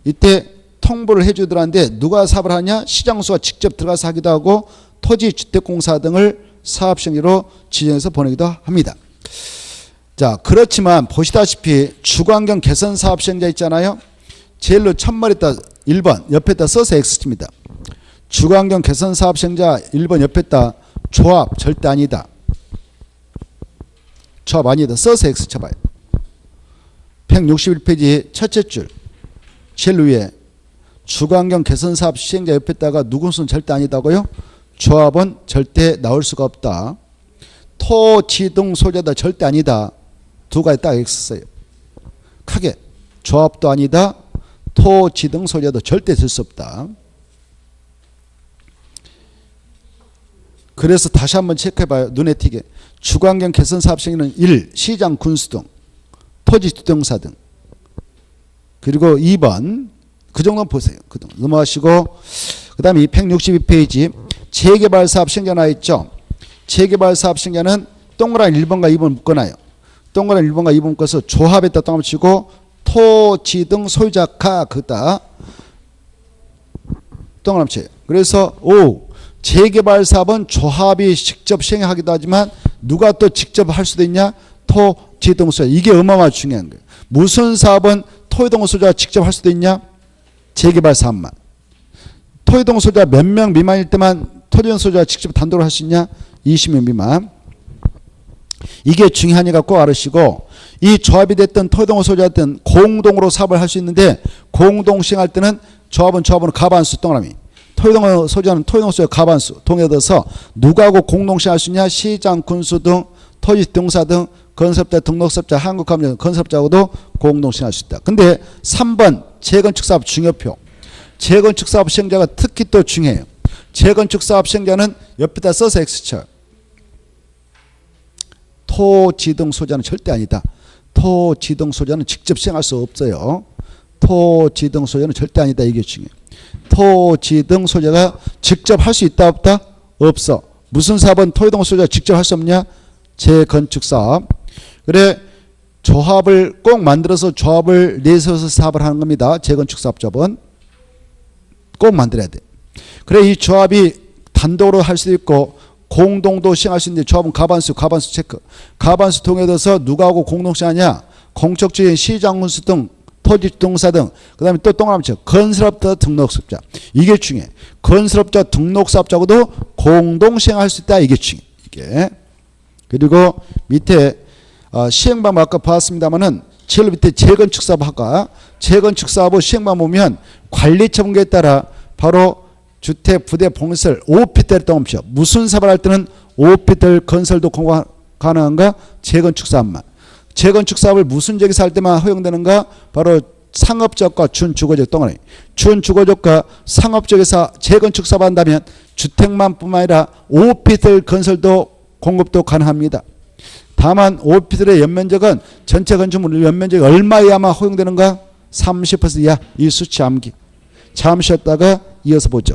이때 통보를 해주더라는데 누가 사업을 하냐? 시장수가 직접 들어가서 하기도 하고 토지주택공사 등을 사업시행지로 지정해서 보내기도 합니다. 자, 그렇지만 보시다시피 주거환경 개선 사업 시행자 있잖아요. 제일로 첫머리에다 1번 옆에다 써서 X칩니다. 주거환경 개선 사업 시행자 1번 옆에다 조합 절대 아니다. 조합 아니다. 써서 X 쳐봐요. 161페이지 첫째 줄 제일 위에 주거환경 개선 사업 시행자 옆에다가 누군수는 절대 아니다고요? 조합은 절대 나올 수가 없다. 토지등 소유자도 절대 아니다. 두 가지 딱 X 써요. 크게 조합도 아니다. 토지등 소유자도 절대 될 수 없다. 그래서 다시 한번 체크해봐요. 눈에 띄게. 주거환경 개선 사업 시행에는 1. 시장 군수 등 토지주택공사 등, 그리고 2번 그 정도는 보세요. 그 정도 넘어가시고, 그 다음에 162페이지 재개발 사업 시행자 나와 있죠. 재개발 사업 시행자는 동그라미 1번과 2번 묶어놔요. 동그라미 1번과 2번 묶어서 조합에다 동그라미 치고 토지 등 소유자가 그다 동그라미 쳐요. 그래서 재개발 사업은 조합이 직접 시행하기도 하지만 누가 또 직접 할 수도 있냐? 토지 등 소유자. 이게 어마어마하게 중요한 거예요. 무슨 사업은 토지동 소유자가 직접 할 수도 있냐? 재개발 사업만. 토지동 소유자 몇 명 미만일 때만 토지동 소유자가 직접 단독으로 할 수 있냐? 20명 미만. 이게 중요하니까 꼭 알으시고, 이 조합이 됐든 토지동 소유자든 공동으로 사업을 할 수 있는데 공동 시행할 때는 조합은 가반수 동그라미, 토지동 소유자는 토지동 소유자 가반수 동의얻어서 누구하고 공동 시행할 수 있냐? 시장 군수 등 토지등사 등 건설업자, 등록사업자, 한국가맹 건설업자하고도 공동 시행할 수 있다. 근데 3번 재건축사업 중요표. 재건축사업 시행자가 특히 또 중요해요. 재건축사업 시행자는 옆에다 써서 X쳐. 토지등 소유자는 절대 아니다. 토지등 소유자는 직접 시행할 수 없어요. 토지등 소유자는 절대 아니다. 이게 중요해요. 토지등 소유자가 직접 할 수 있다 없다? 없어. 무슨 사업은 토지등 소유자가 직접 할 수 없냐? 재건축사업. 그래, 조합을 꼭 만들어서 조합을 내세워서 사업을 하는 겁니다. 재건축사업 조합은 꼭 만들어야 돼. 그래, 이 조합이 단독으로 할 수도 있고 공동도 시행할 수 있는데 조합은 가반수 체크. 가반수 통해서 누가 하고 공동 시행하냐? 공적주의 시장군수 등 토지주택공사 등, 그 다음에 또 동그라미 쳐. 건설업자 등록사업자. 이게 중요해. 건설업자 등록사업자하고도 공동 시행할 수 있다. 이게 중요해. 이게. 그리고 밑에 시행방법 아까 봤습니다만은 제일 밑에 재건축사업학과 재건축사업의 시행방법 보면 관리처분계에 따라 바로 주택 부대 봉설 5피트를 동업시켜. 무슨 사업을 할 때는 5피트 건설도 가능한가? 재건축사업만. 재건축사업을 무슨 지역에서 할 때만 허용되는가? 바로 상업지역과 준주거지역 동안에. 준주거지역과 상업지역에서 재건축사업 한다면 주택만 뿐만 아니라 5피트 건설도 공급도 가능합니다. 다만 5피트의 연면적은 전체 건축물 연면적이 얼마야만 허용되는가? 30% 이하. 이 수치 암기. 잠시 쉬었다가 이어서 보죠.